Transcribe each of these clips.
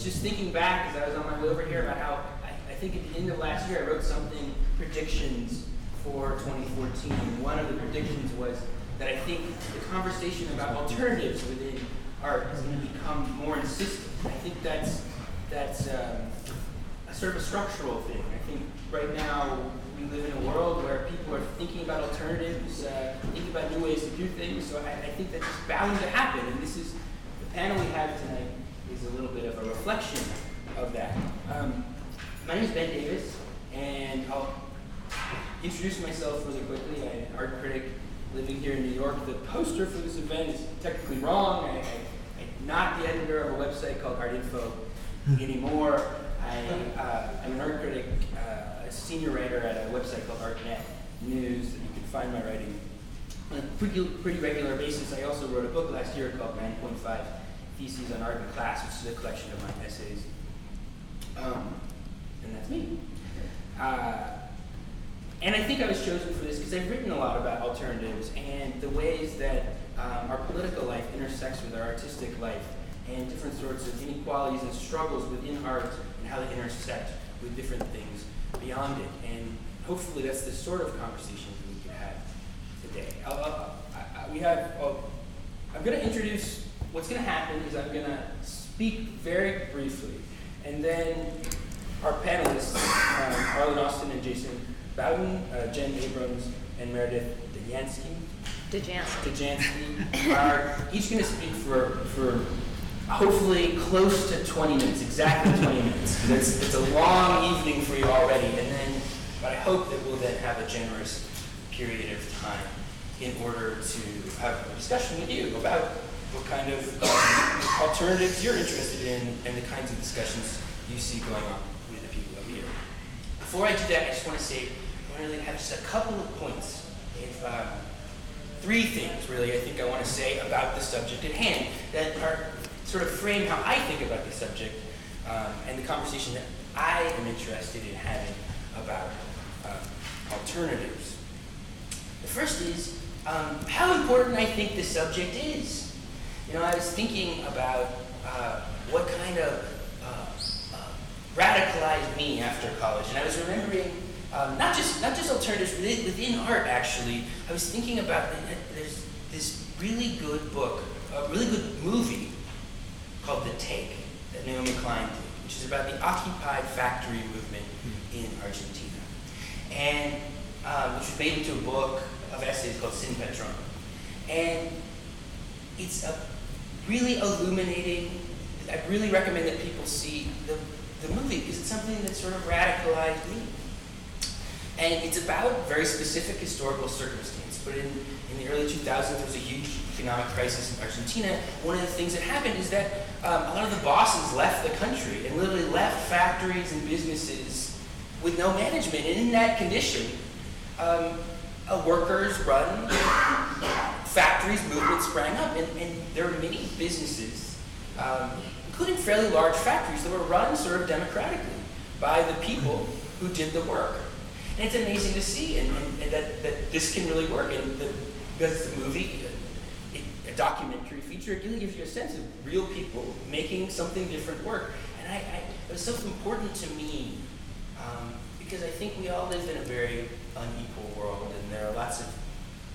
was just thinking back as I was on my way over here about how I think at the end of last year I wrote something, predictions for 2014. And one of the predictions was that I think the conversation about alternatives within art is going to become more insistent. I think that's a sort of a structural thing. I think right now we live in a world where people are thinking about alternatives, thinking about new ways to do things. So I think that's just bound to happen. And this is the panel we have tonight is a little bit of a reflection of that. My name is Ben Davis, and I'll introduce myself really quickly. I'm an art critic living here in New York. The poster for this event is technically wrong. I'm not the editor of a website called Art Info anymore. I'm an art critic, a senior writer at a website called ArtNet News that you can find my writing on a pretty regular basis. I also wrote a book last year called 9.5 Theses on Art and Class, which is a collection of my essays. And that's me. And I think I was chosen for this because I've written a lot about alternatives and the ways that our political life intersects with our artistic life and different sorts of inequalities and struggles within art and how they intersect with different things beyond it. And hopefully that's the sort of conversation we can have today. I'm going to introduce, what's going to happen is I'm going to speak very briefly, and then our panelists, Arlen and Jason Boughton, Jen Abrams, and Meredith Degyansky are each going to speak for hopefully close to 20 minutes, exactly 20 minutes. It's a long evening for you already, but I hope that we'll then have a generous period of time in order to have a discussion with you about what kind of alternatives you're interested in and the kinds of discussions you see going on with the people over here. Before I do that, I just want to say, I really have just a couple of points. Three things, really, I think I want to say about the subject at hand that are sort of frame how I think about the subject and the conversation that I am interested in having about alternatives. The first is how important I think the subject is. You know, I was thinking about what kind of radicalized me after college, and I was remembering not just alternatives within art. Actually, I was thinking about there's this really good book, a really good movie called The Take that Naomi Klein did, which is about the occupied factory movement in Argentina, and which was made into a book of essays called Sin Patron, and it's a really illuminating. I really recommend that people see the movie because it's something that sort of radicalized me. And it's about very specific historical circumstance. But in the early 2000s, there was a huge economic crisis in Argentina. One of the things that happened is that a lot of the bosses left the country and literally left factories and businesses with no management. And in that condition, workers run factories, movement sprang up, and there were many businesses, including fairly large factories, that were run sort of democratically by the people who did the work. And it's amazing to see, and that this can really work. And because it's a movie, a documentary feature, it really gives you a sense of real people making something different work. And it was so important to me because I think we all live in a very unequal world, and there are lots of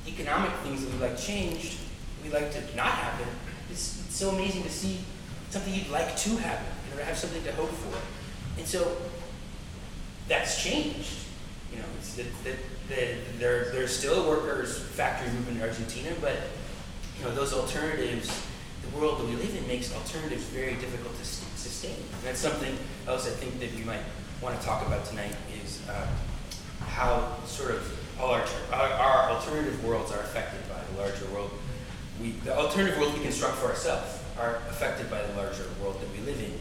economic things that we'd like changed, we'd like to not happen. It's so amazing to see something you'd like to happen, or have something to hope for. And so that's changed. You know, it's there's still a workers' factory movement in Argentina, but you know, those alternatives, the world that we live in makes alternatives very difficult to sustain. And that's something else I think that we might want to talk about tonight is how sort of all our alternative worlds are affected by the larger world. The alternative world we construct for ourselves are affected by the larger world that we live in.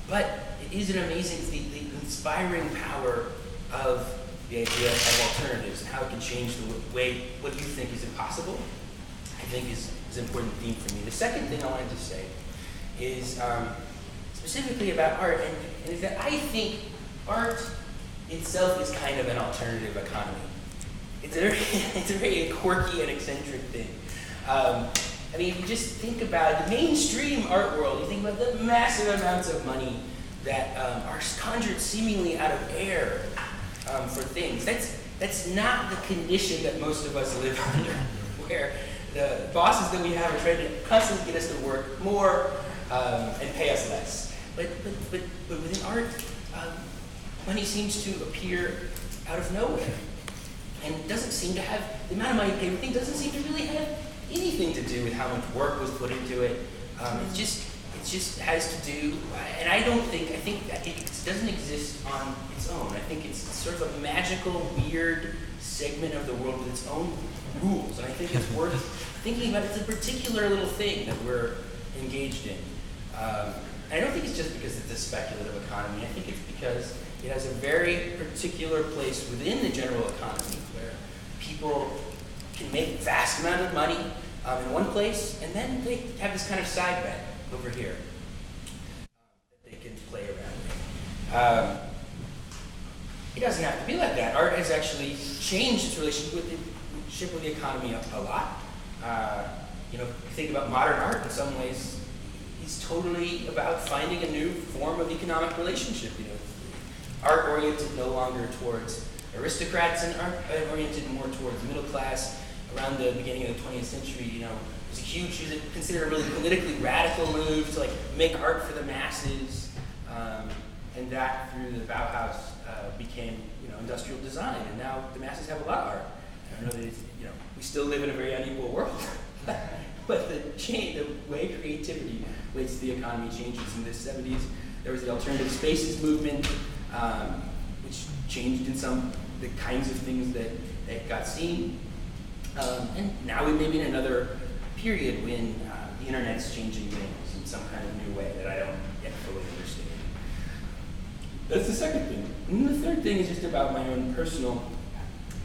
But it is an amazing, the inspiring power of the idea of alternatives and how it can change the way what you think is impossible, I think is an important theme for me. The second thing I wanted to say is specifically about art, and is that I think art itself is kind of an alternative economy. It's a very quirky and eccentric thing. I mean, if you just think about the mainstream art world, you think about the massive amounts of money that are conjured seemingly out of air for things. That's not the condition that most of us live under, where the bosses that we have are trying to constantly get us to work more and pay us less. But within art, money seems to appear out of nowhere, and doesn't seem to have, the amount of money paid for things doesn't seem to really have anything to do with how much work was put into it. It just has to do, and I think that it doesn't exist on its own. I think it's sort of a magical, weird segment of the world with its own rules, and I think it's worth thinking about. It's a particular little thing that we're engaged in. And I don't think it's just because it's a speculative economy. I think it's because it has a very particular place within the general economy where people can make vast amounts of money in one place, and then they have this kind of side bet over here that they can play around with. It doesn't have to be like that. Art has actually changed its relationship with the economy a lot. If you think about modern art, in some ways, it's totally about finding a new form of economic relationship. Art oriented no longer towards aristocrats and art oriented more towards the middle class. Around the beginning of the 20th century, it was considered a really politically radical move to make art for the masses, and that through the Bauhaus became industrial design, and now the masses have a lot of art. I don't know that we still live in a very unequal world, but the way creativity relates to the economy changes. In the 70s, there was the alternative spaces movement, which changed in the kinds of things that got seen. And now we may be in another period when the internet's changing things in some kind of new way that I don't yet fully understand. That's the second thing. And the third thing is just about my own personal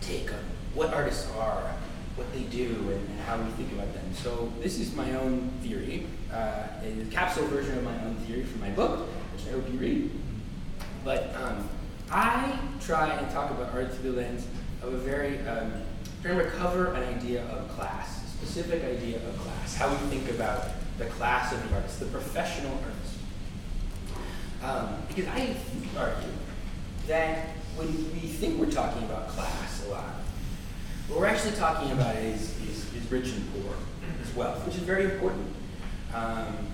take on what artists are, what they do, and how we think about them. So this is my own theory, a capsule version of my own theory from my book, which I hope you read. But I try and talk about art through the lens of trying to recover an idea of class, a specific idea of class, how we think about the class of the artist, the professional artist. Because I argue that when we think we're talking about class a lot, what we're actually talking about is rich and poor as well, which is very important.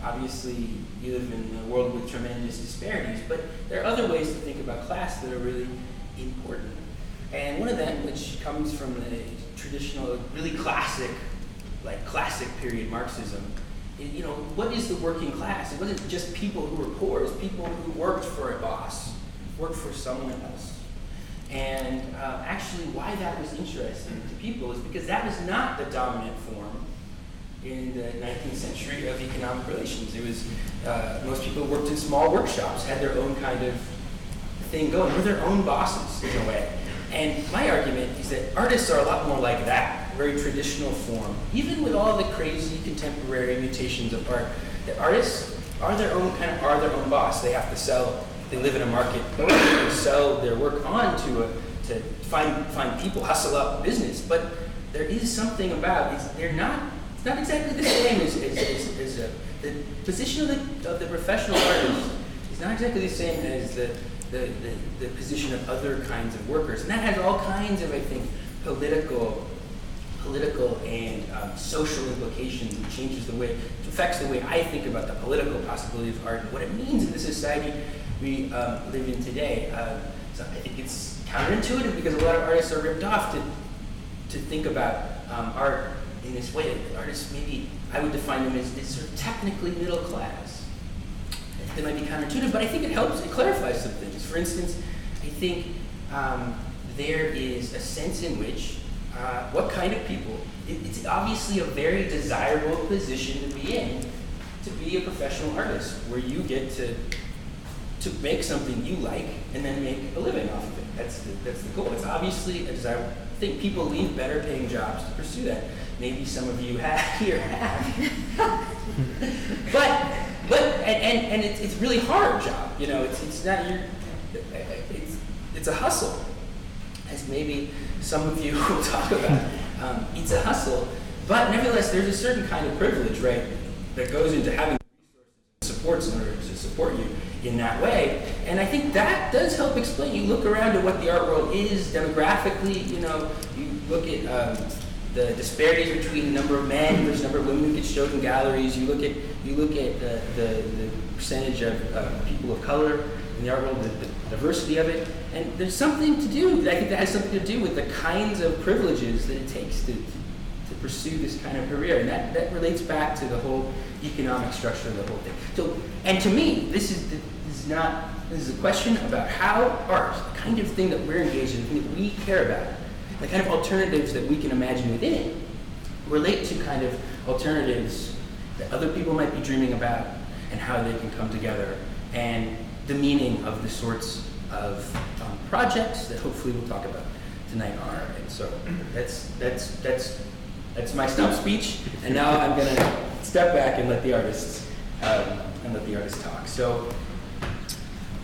Obviously, you live in a world with tremendous disparities, but there are other ways to think about class that are really important. And one of them, which comes from the traditional, really classic period Marxism, is, what is the working class? It wasn't just people who were poor, it was people who worked for a boss, worked for someone else. And actually why that was interesting to people is because that was not the dominant form in the 19th century of economic relations. It was, most people worked in small workshops, had their own kind of thing going, were their own bosses in a way. And my argument is that artists are a lot more like that, very traditional form. Even with all the crazy contemporary mutations of art, that artists are their own boss. They have to sell, they live in a market, they sell their work on to find people, hustle up business. But there is something about it's not exactly the same as the position of the professional artist is not exactly the same as the position of other kinds of workers. And that has all kinds of, I think, political and social implications. It affects the way I think about the political possibilities of art and what it means in the society we live in today. So I think it's counterintuitive because a lot of artists are ripped off to think about art in this way. Artists, maybe I would define them as sort of technically middle class. They might be counterintuitive, but I think it helps, it clarifies some things. For instance, I think there is a sense in which what kind of people, it's obviously a very desirable position to be in, to be a professional artist, where you get to make something you like and then make a living off of it. That's the goal. It's obviously a desirable thing. People leave better paying jobs to pursue that. Maybe some of you have. But it's really hard job. It's not it's a hustle, as maybe some of you will talk about. It's a hustle, But nevertheless, there's a certain kind of privilege, right, that goes into having resources and supports in order to support you in that way. And I think that does help explain. You look around at what the art world is demographically, you look at the disparities between the number of men versus the number of women who get showed in galleries. You look at the percentage of people of color in the art world, the diversity of it. And there's something to do, I think that has something to do with the kinds of privileges that it takes to pursue this kind of career. And that relates back to the whole economic structure of the whole thing. So, and to me, this is a question about how art, the kind of thing that we're engaged in, the thing that we care about, the kind of alternatives that we can imagine within it, relate to kind of alternatives that other people might be dreaming about and how they can come together, and the meaning of the sorts of projects that hopefully we'll talk about tonight are. And so that's my stump speech, and now I'm going to step back and let the artists talk. So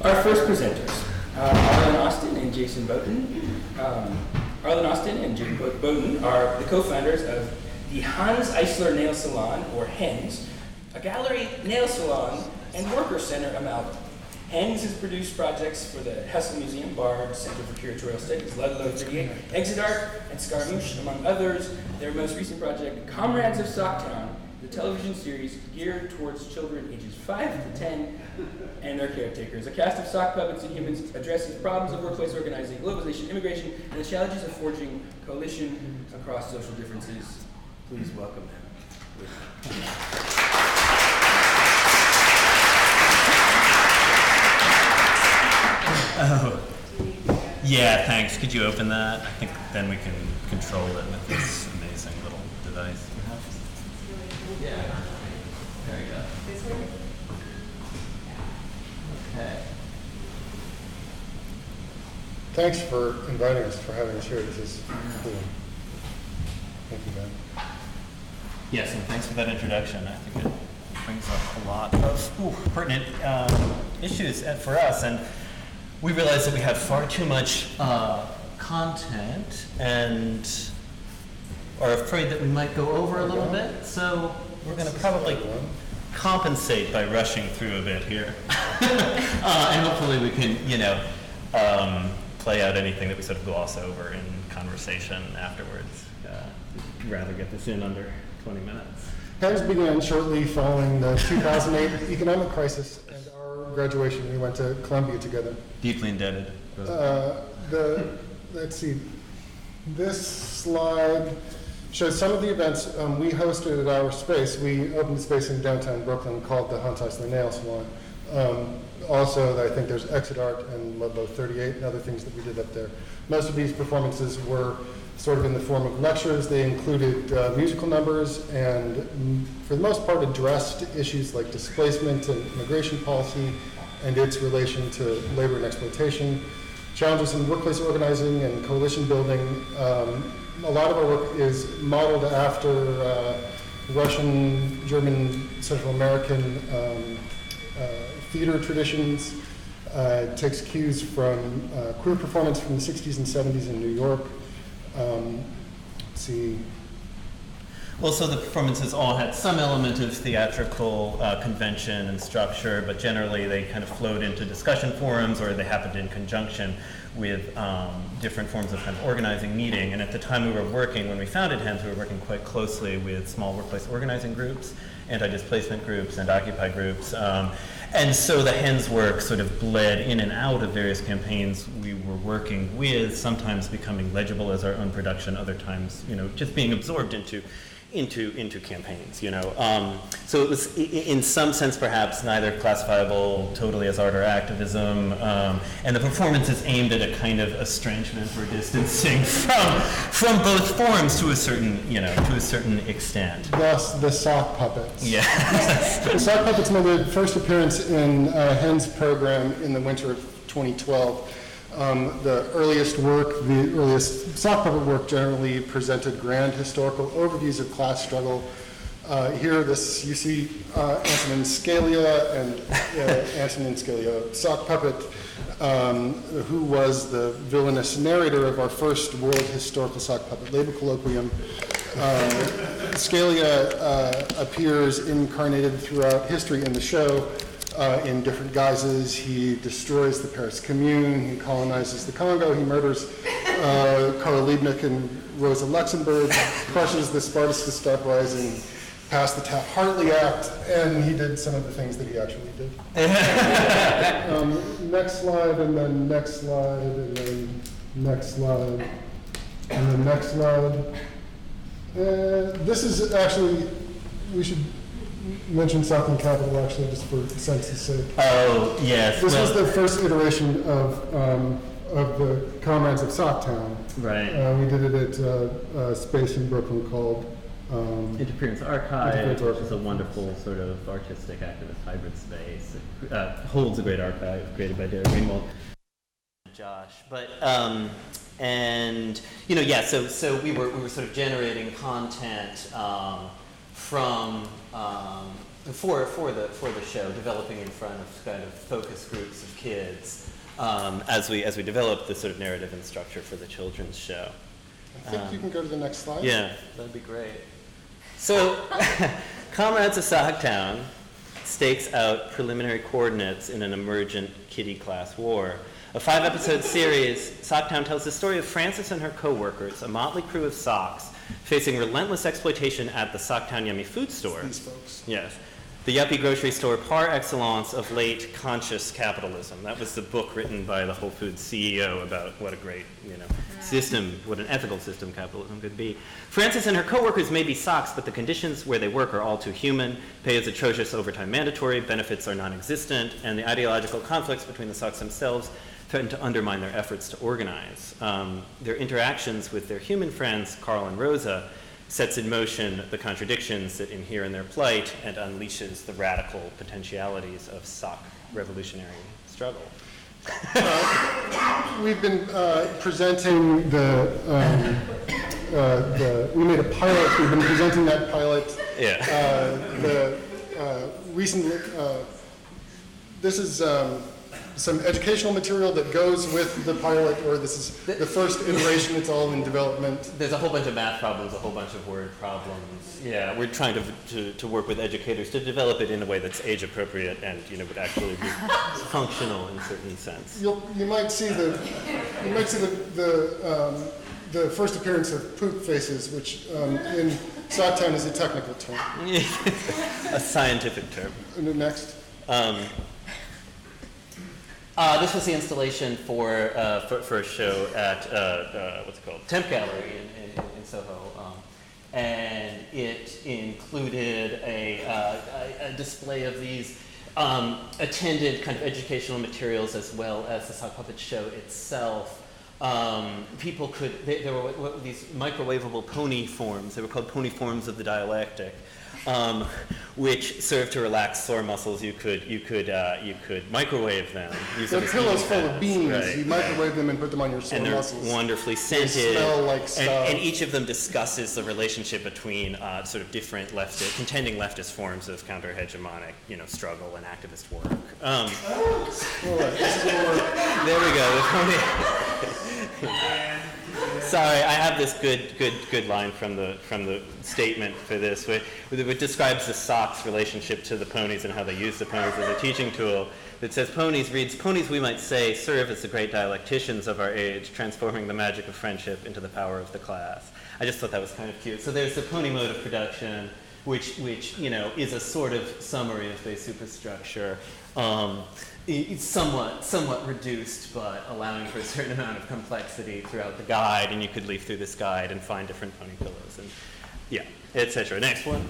our first presenters, Arlen Austin and Jason Boughton. Arlen Austin and Jason Boughton are the co-founders of the Hans Eisler Nail Salon, or H.E.N.S, a gallery, nail salon, and worker center amalgam. H.E.N.S has produced projects for the Hessel Museum, Bard, Center for Curatorial Studies, Ludlow 38, Exit Art, and Scaramouche, among others. Their most recent project, Comrades of Socktown, the television series geared towards children ages 5 to 10 and their caretakers. A cast of sock puppets and humans addresses problems of workplace organizing, globalization, immigration, and the challenges of forging coalition across social differences. Please welcome them. Oh, yeah, thanks. Could you open that? I think then we can control it with this amazing little device we have. Yeah. There you go. Okay. Thanks for inviting us, for having us here. This is cool. Thank you, Ben. Yes, and thanks for that introduction. I think it brings up a lot of pertinent issues for us. And we realize that we have far too much content and are afraid that we might go over a little bit. So we're going to probably compensate by rushing through a bit here. And hopefully we can, play out anything that we sort of gloss over in conversation afterwards. Rather get this in under 20 minutes. H.E.N.S began shortly following the 2008 economic crisis and our graduation. We went to Columbia together. Deeply indebted. Let's see. This slide shows some of the events we hosted at our space. We opened a space in downtown Brooklyn called the Hans Eisler Nail Salon. Also, I think there's Exit Art and Ludlow 38 and other things that we did up there. Most of these performances were sort of in the form of lectures. They included musical numbers and, for the most part, addressed issues like displacement and immigration policy and its relation to labor and exploitation, challenges in workplace organizing and coalition building. A lot of our work is modeled after Russian, German, Central American theater traditions. It takes cues from queer performance from the 60s and 70s in New York. Let's see. Well, so the performances all had some element of theatrical convention and structure, but generally they kind of flowed into discussion forums, or they happened in conjunction with different forms of kind of organizing meeting. And at the time we were working, when we founded H.E.N.S, we were working quite closely with small workplace organizing groups, anti-displacement groups, and Occupy groups. And so the H.E.N.S work sort of bled in and out of various campaigns we were working with, sometimes becoming legible as our own production, other times, just being absorbed into campaigns, So it was, in some sense, perhaps neither classifiable totally as art or activism, and the performance is aimed at a kind of estrangement or distancing from both forms to a certain extent. Thus, the sock puppets. Yeah. The sock puppets made their first appearance in H.E.N.S program in the winter of 2012. The earliest sock puppet work generally presented grand historical overviews of class struggle. Here, you see Antonin Scalia and Antonin Scalia sock puppet, who was the villainous narrator of our first World Historical Sock Puppet Labor Colloquium. Scalia appears incarnated throughout history in the show in different guises. He destroys the Paris Commune, he colonizes the Congo, he murders Karl Liebknecht and Rosa Luxemburg, crushes the Spartacist uprising, passed the Taft-Hartley Act, and he did some of the things that he actually did. Next slide, and then next slide, and then next slide, and then next slide. This is actually, we should mention Southern Capital actually, just for sense's sake. Oh, yes. This was the first iteration of the Comrades of Socktown. Right. We did it at a space in Brooklyn called Interference Archive, which is a wonderful sort of artistic activist hybrid space. It holds a great archive created by Derek Greenwald. Josh, but and you know, yeah. So we were sort of generating content from for the show, developing in front of kind of focus groups of kids as we developed the sort of narrative and structure for the children's show. I think you can go to the next slide. Yeah, that'd be great. So, Comrades of Socktown stakes out preliminary coordinates in an emergent kiddie-class war. A 5-episode series, Socktown tells the story of Frances and her co-workers, a motley crew of socks, facing relentless exploitation at the Socktown Yummy Food Store. These folks. Yes. The yuppie grocery store par excellence of late conscious capitalism. That was the book written by the Whole Foods CEO about what a great, system, what an ethical system capitalism could be. Frances and her coworkers may be socks, but the conditions where they work are all too human. Pay is atrocious, overtime mandatory, benefits are non-existent, and the ideological conflicts between the socks themselves threaten to undermine their efforts to organize. Their interactions with their human friends, Carl and Rosa, sets in motion the contradictions that inhere in their plight and unleashes the radical potentialities of sock revolutionary struggle. We've been presenting we made a pilot, we've been presenting that pilot. Yeah. Recently, this is some educational material that goes with the pilot, or this is the first iteration, it's all in development. There's a whole bunch of math problems, a whole bunch of word problems. Yeah, we're trying to work with educators to develop it in a way that's age appropriate and would actually be functional in a certain sense. You might see the first appearance of poop faces, which in Socktown is a technical term. A scientific term. Next. This was the installation for a show at what's it called? Temp Gallery in Soho, and it included a display of these attended kind of educational materials as well as the sock puppet show itself. People could there were these microwavable pony forms. They were called pony forms of the dialectic. Which served to relax sore muscles. You could microwave them. They're pillows full of beans. Right. You microwave them and put them on your sore muscles. And they're wonderfully scented. They smell like stuff. And each of them discusses the relationship between sort of different contending leftist forms of counter-hegemonic, struggle and activist work. There we go. Sorry, I have this good line from the statement for this, which describes the socks' relationship to the ponies and how they use the ponies as a teaching tool. It says, ponies, we might say, serve as the great dialecticians of our age, transforming the magic of friendship into the power of the class. I just thought that was kind of cute. So there's the pony mode of production, which is a sort of summary of base superstructure. It's somewhat reduced, but allowing for a certain amount of complexity throughout the guide, and you could leaf through this guide and find different pony pillows, and etc. Next one.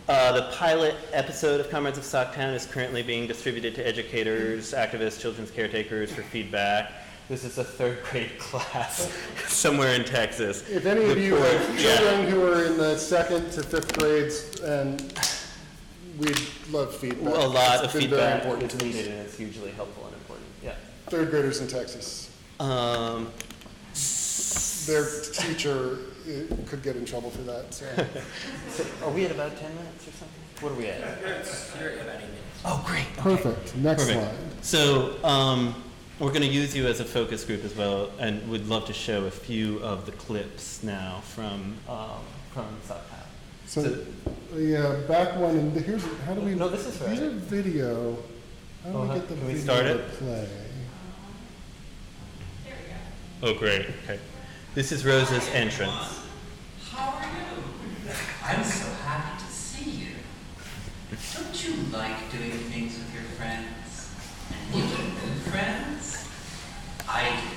The pilot episode of Comrades of Socktown is currently being distributed to educators, activists, children's caretakers for feedback. This is a 3rd grade class somewhere in Texas. If any of you have children who are in the 2nd to 5th grades, and we'd love feedback. A lot of feedback. Very important it's needed, and it's hugely helpful and important. Yeah. 3rd graders in Texas. Their teacher could get in trouble for that. So. Are we at about 10 minutes or something? What are we at? You're at about 8 minutes. Oh, great. Perfect. Next slide. So, We're going to use you as a focus group as well, and would love to show a few of the clips now from Southtown. So, yeah, back one, and here's, how do we... No, this is right. Here's a video. How do we get the Can we video start to it? play? There we go. Oh, great. Okay. This is Rose's entrance. How are you? I'm so happy to see you. Don't you like doing things with your friends? And making new friends? I do.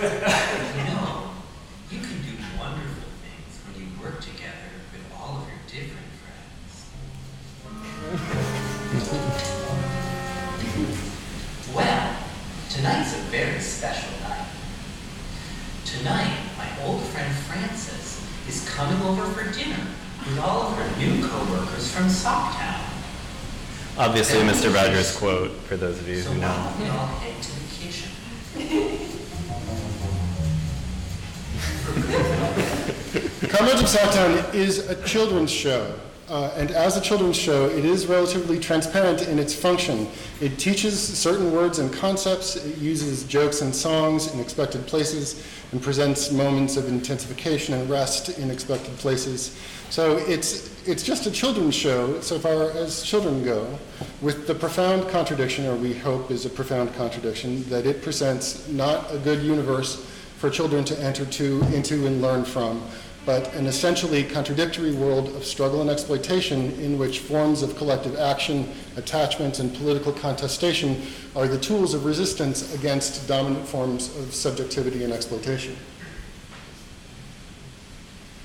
You know, you can do wonderful things when you work together with all of your different friends. Well, tonight's a very special night. Tonight, my old friend Frances is coming over for dinner with all of her new co-workers from Socktown. Obviously, Mr. Rogers' quote, for those of you So who why know. don't we all head to the kitchen? Comrades of Southtown is a children's show. And as a children's show, it is relatively transparent in its function. It teaches certain words and concepts, it uses jokes and songs in expected places, and presents moments of intensification and rest in expected places. So it's just a children's show so far as children go, with the profound contradiction, or we hope is a profound contradiction, that it presents not a good universe for children to enter into and learn from, but an essentially contradictory world of struggle and exploitation in which forms of collective action, attachment, and political contestation are the tools of resistance against dominant forms of subjectivity and exploitation.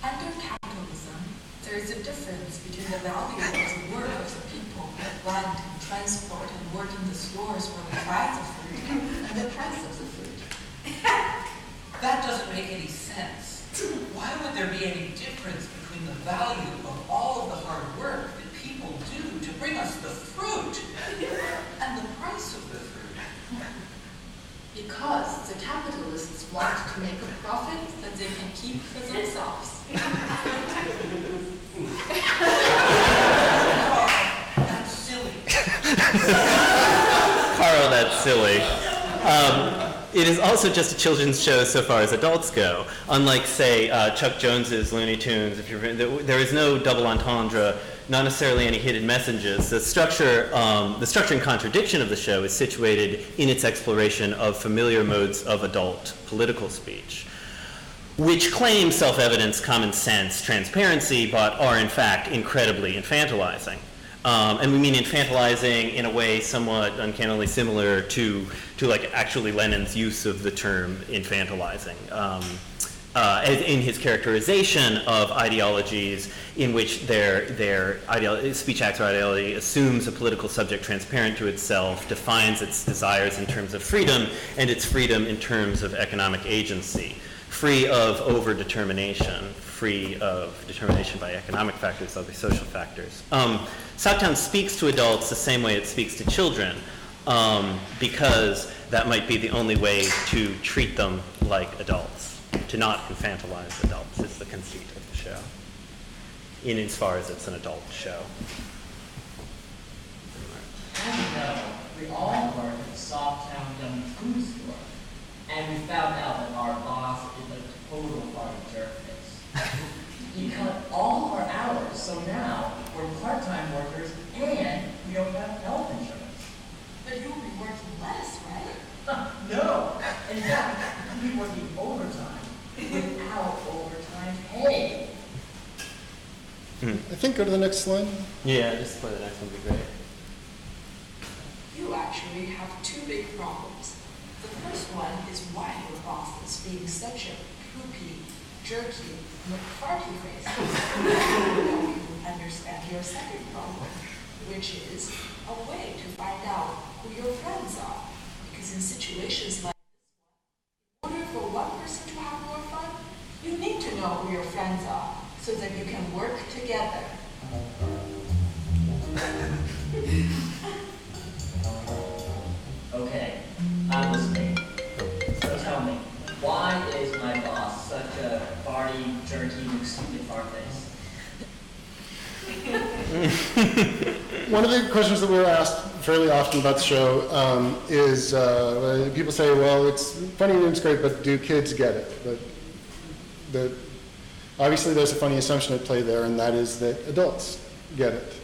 Under capitalism, there is a difference between the value of the work of the people that plant and transport and work in the stores where we buy the food and the price of the food. That doesn't make any sense. Why would there be any difference between the value of all of the hard work that people do to bring us the fruit and the price of the fruit? Because the capitalists want to make a profit that they can keep for themselves. That's silly. Carl, that's silly. It is also just a children's show so far as adults go. Unlike, say, Chuck Jones's Looney Tunes, there is no double entendre, not necessarily any hidden messages. The structure and contradiction of the show is situated in its exploration of familiar modes of adult political speech, which claim self-evidence, common sense, transparency, but are in fact incredibly infantilizing. And we mean infantilizing in a way somewhat uncannily similar to like actually Lenin's use of the term infantilizing. In his characterization of ideologies in which their speech, acts, or ideology assumes a political subject transparent to itself, defines its desires in terms of freedom, and its freedom in terms of economic agency, free of over-determination, free of determination by economic factors, other social factors. Southtown speaks to adults the same way it speaks to children, because that might be the only way to treat them like adults, to not infantilize adults is the conceit of the show, in as far as it's an adult show. As you know, we all work at the Softtown Young Food Store, and we found out that our boss is a total fucking jerkface. He cut all of our hours, so now we're part-time workers and we don't have health insurance. But you will be working less, right? No! In fact, we'll be working overtime without overtime pay. I think go to the next slide. Yeah, just play the next one would be great. You actually have two big problems. The first one is why your boss is being such a poopy, jerky, McCarthy face. Now you understand your second problem, which is a way to find out who your friends are. Because in situations like this one, in order for one person to have more fun, you need to know who your friends are so that you can work together. Okay, I'm listening. So tell me, why is my boss such a farty, jerky, stupid fart face? One of the questions that we're asked fairly often about the show is people say, well, it's funny and it's great, but do kids get it? But obviously there's a funny assumption at play there, and that is that adults get it.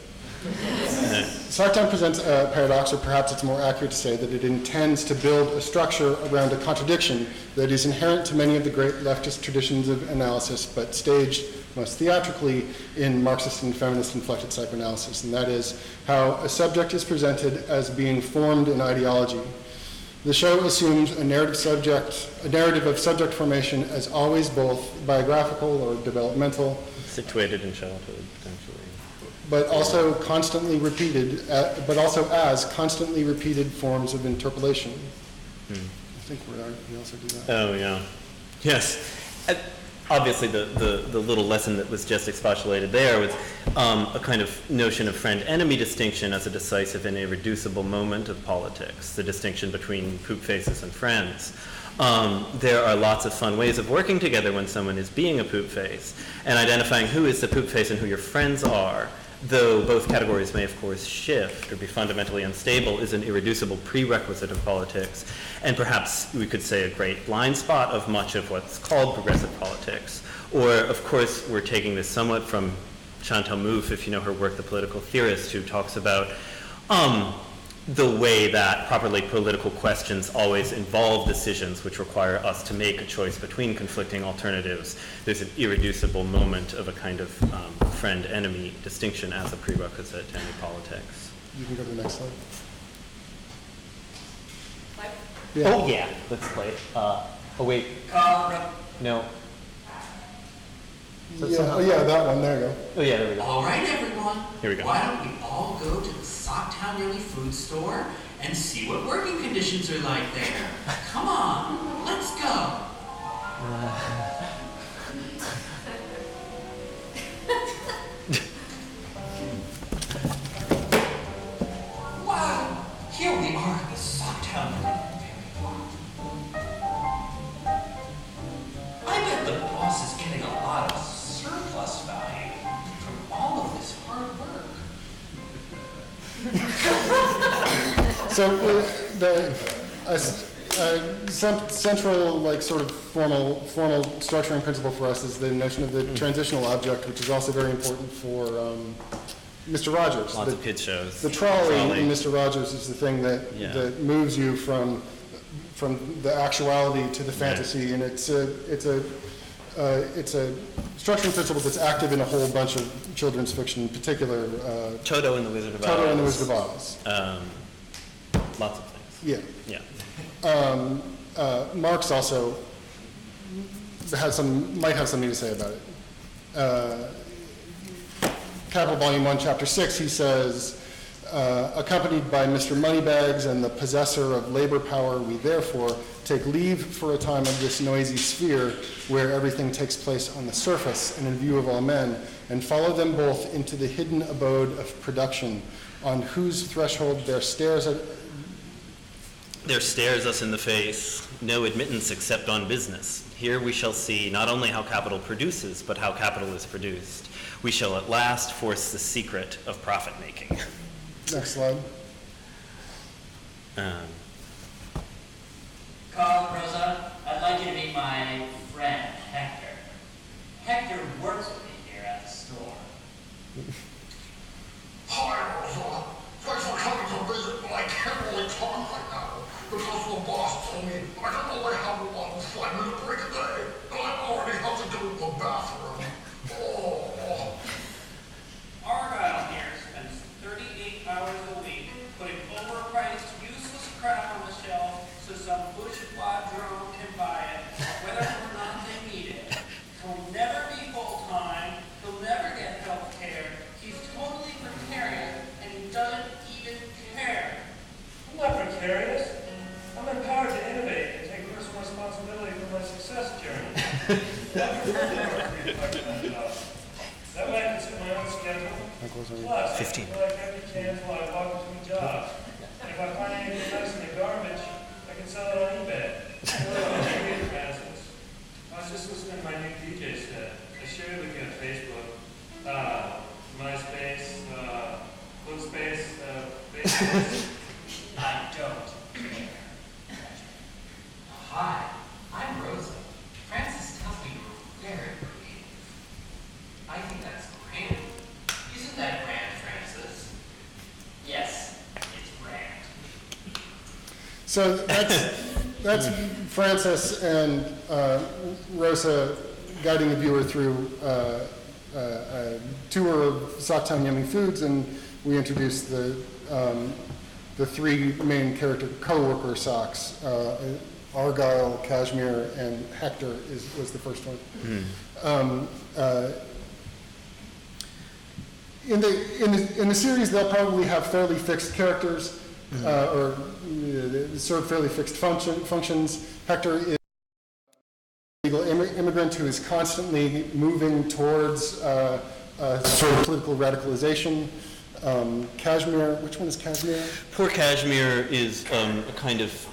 Sartan presents a paradox, or perhaps it's more accurate to say that it intends to build a structure around a contradiction that is inherent to many of the great leftist traditions of analysis, but staged most theatrically in Marxist and feminist inflected psychoanalysis, and that is how a subject is presented as being formed in ideology. The show assumes a narrative of subject formation as always both biographical or developmental, situated in childhood, potentially, but also constantly repeated, but also as constantly repeated forms of interpolation. I think we also do that. Oh, yeah. Yes. Obviously, the little lesson that was just expostulated there was a kind of notion of friend-enemy distinction as a decisive and irreducible moment of politics, the distinction between poop faces and friends. There are lots of fun ways of working together when someone is being a poop face, and identifying who is the poop face and who your friends are, though both categories may of course shift or be fundamentally unstable, is an irreducible prerequisite of politics, and perhaps we could say a great blind spot of much of what's called progressive politics. Or, of course, we're taking this somewhat from Chantal Mouffe, if you know her work, the political theorist, who talks about the way that properly political questions always involve decisions which require us to make a choice between conflicting alternatives. There's an irreducible moment of a kind of friend-enemy distinction as a prerequisite to any politics. You can go to the next slide. Yeah. Oh, yeah. Let's play it. Oh, wait. No. Yeah, that one. There you go. Oh, yeah, there we go. All right, everyone. Here we go. Why don't we all go to the Socktown Daily Food Store and see what working conditions are like there? Come on, let's go. Wow, here we are at the Socktown Daily. I bet the boss is getting a lot of surplus value from all of this hard work. So the central, like, sort of formal structuring principle for us is the notion of the transitional object, which is also very important for Mr. Rogers. Lots of kids shows. The trolley in Mr. Rogers is the thing that moves you from the actuality to the fantasy, and it's a structuring principle that's active in a whole bunch of children's fiction, in particular. Toto and the Wizard of Oz. Toto and the Wizard of Oz. Lots of things. Yeah. Yeah. Marx also might have something to say about it. Capital Volume 1, Chapter 6, he says, accompanied by Mr. Moneybags and the possessor of labor power, we therefore take leave for a time of this noisy sphere where everything takes place on the surface and in view of all men, and follow them both into the hidden abode of production, on whose threshold there stares us in the face, no admittance except on business. Here we shall see not only how capital produces, but how capital is produced. We shall at last force the secret of profit making. Next slide. Carl, Rosa, I'd like you to meet my friend, Hector. Hector works with me here at the store. Hi, Rosa. Thanks for coming to visit, but I can't really talk right now because the boss told me I can only have a 5-minute break a day, and I already have to go to the bathroom. Oh. Argyle here spends 38 hours a week putting overpriced, useless crap on the shelf so some bourgeois drone can buy it, whether or not they need it. He'll never be full-time, he'll never get health care, he's totally precarious, and he doesn't even care. I'm not precarious. I'm empowered to innovate and take personal responsibility for my success journey. That way I can set my own schedule. Plus, 15. I can collect empty cans while I walk between jobs. And if I find anything nice in the garbage, I can sell it on eBay. I was just listening to my new DJ set. I shared it with you on Facebook. MySpace, I don't care. Hi, I'm Rosa. Francis tells me you're very creative. I think that's grand. Isn't that grand, Francis? Yes, it's grand. So that's Francis and Rosa guiding the viewer through a tour of Socktown Yummy Foods, and we introduced the three main character co-worker socks. Argyle, Cashmere, and Hector was the first one. In the series, they'll probably have fairly fixed characters, or sort of fairly fixed functions. Hector is a legal immigrant who is constantly moving towards sort of political radicalization. Cashmere, which one is Cashmere? Poor Cashmere is kind of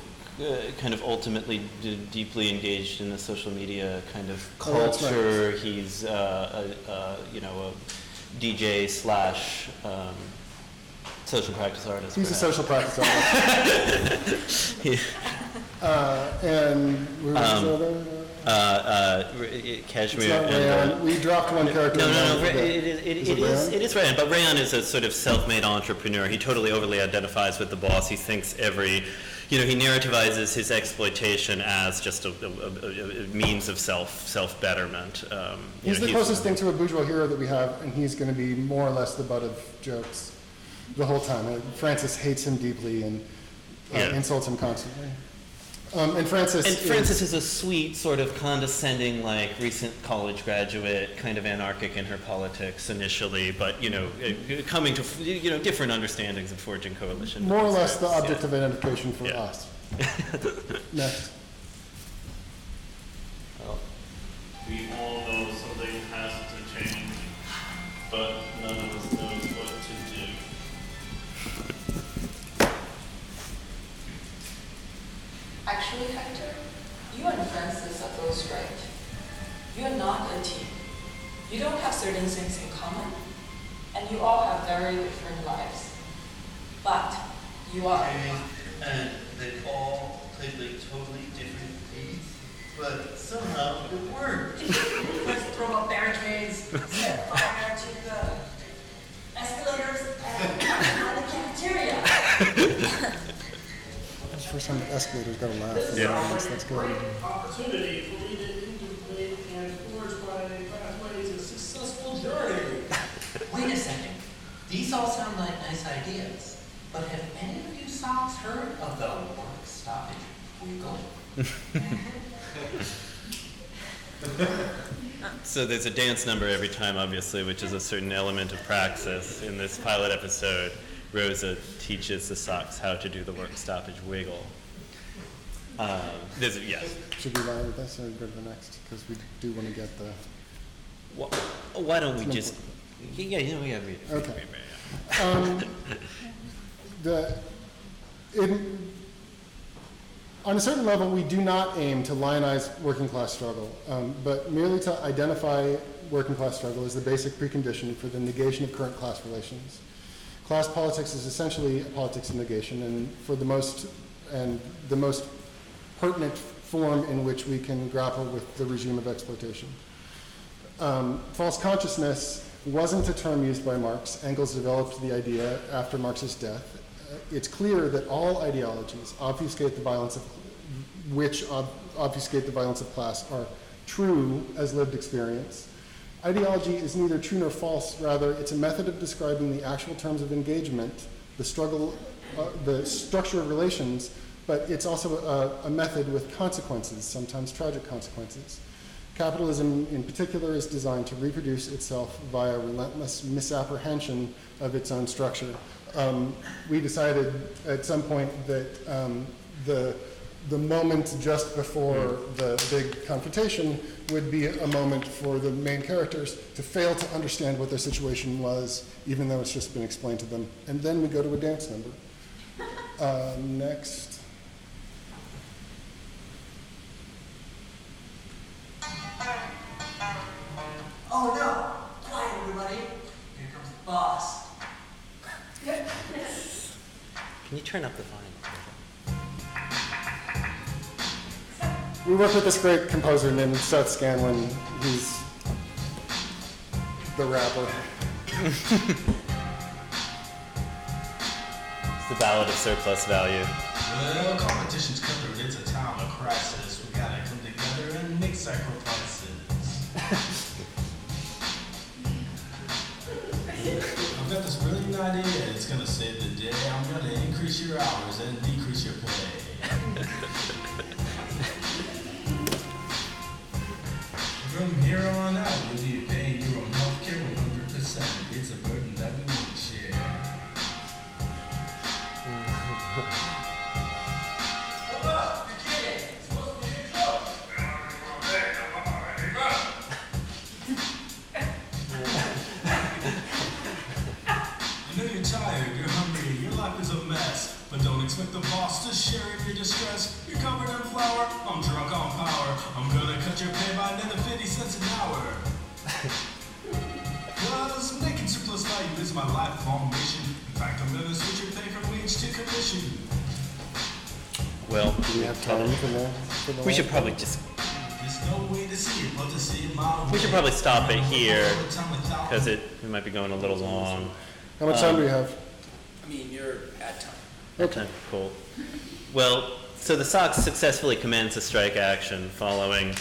ultimately deeply engaged in the social media kind of culture. Right. He's a DJ / social practice artist. He's a social practice artist. And Cashmere. And we dropped one character. No. It is Rayon, but Rayon is a sort of self-made entrepreneur. He totally overly identifies with the boss. He thinks he narrativizes his exploitation as just a means of self-betterment. He's the closest thing to a bourgeois hero that we have, and he's going to be more or less the butt of jokes the whole time. Francis hates him deeply and insults him constantly. And Francis is a sweet, sort of condescending, like recent college graduate, kind of anarchic in her politics initially, but coming to different understandings of forging coalition. More or less the object of identification for us. Next. Well, we all know something has to change, but none of us knows what to do. Actually, Hector, you and Francis are both right. You are not a team. You don't have certain things in common, and you all have very different lives. But you are. And they all played like totally different beats, but somehow it worked. Let's throw up barricades. Set fire to the escalators and the cafeteria. That's the first time the escalators got a laugh. That's good. Great opportunity for me to integrate and forge my pathway to a successful journey. Wait a second. These all sound like nice ideas, but have any of you socks heard of the work stoppage wiggle? So there's a dance number every time, obviously, which is a certain element of praxis. In this pilot episode, Rosa teaches the socks how to do the work stoppage wiggle. Yes. Should we lie with this or go to the next? Because we do want to get the... Why don't we just... Yeah, we have... Okay. On a certain level, we do not aim to lionize working class struggle, but merely to identify working class struggle as the basic precondition for the negation of current class relations. Class politics is essentially a politics of negation, and the most pertinent form in which we can grapple with the regime of exploitation. False consciousness wasn't a term used by Marx. Engels developed the idea after Marx's death. It's clear that all ideologies obfuscate the violence of class are true as lived experience. Ideology is neither true nor false, rather it's a method of describing the actual terms of engagement, the struggle, the structure of relations, but it's also a method with consequences, sometimes tragic consequences. Capitalism in particular is designed to reproduce itself via relentless misapprehension of its own structure. We decided at some point that the moment just before the big confrontation would be a moment for the main characters to fail to understand what their situation was, even though it's just been explained to them. And then we go to a dance number. Next. Oh no! Quiet, everybody. Here comes the boss. Can you turn up the volume? We work with this great composer named Seth Scanlon. He's the rapper. It's the Ballad of Surplus Value. Well, competition's cutthroat, it's a time of crisis. We gotta come together and make sacrifices. I've got this brilliant idea, it's gonna save the day. I'm gonna increase your hours and decrease your pay. From here on out, you'll be paying your own healthcare 100%. It's a burden that we won't share. Hold up, you're kidding. It's supposed to be a joke. I know you're tired, you're hungry, your life is a mess. But don't expect the boss to share in your distress. You're covered in flour, I'm drunk on power. I'm gonna cut your pay by another 50 cents an hour. Cause making surplus value is my lifelong mission. In fact, I'm gonna switch your pay from wage to commission. Well, Do we have time for the we should probably just, There's no way to see it, but to see it my way. we should probably stop it here, because we might be going a little long. How much time do we have? I mean, you're at time. Okay, cool. Well, so the Sox successfully commenced a strike action following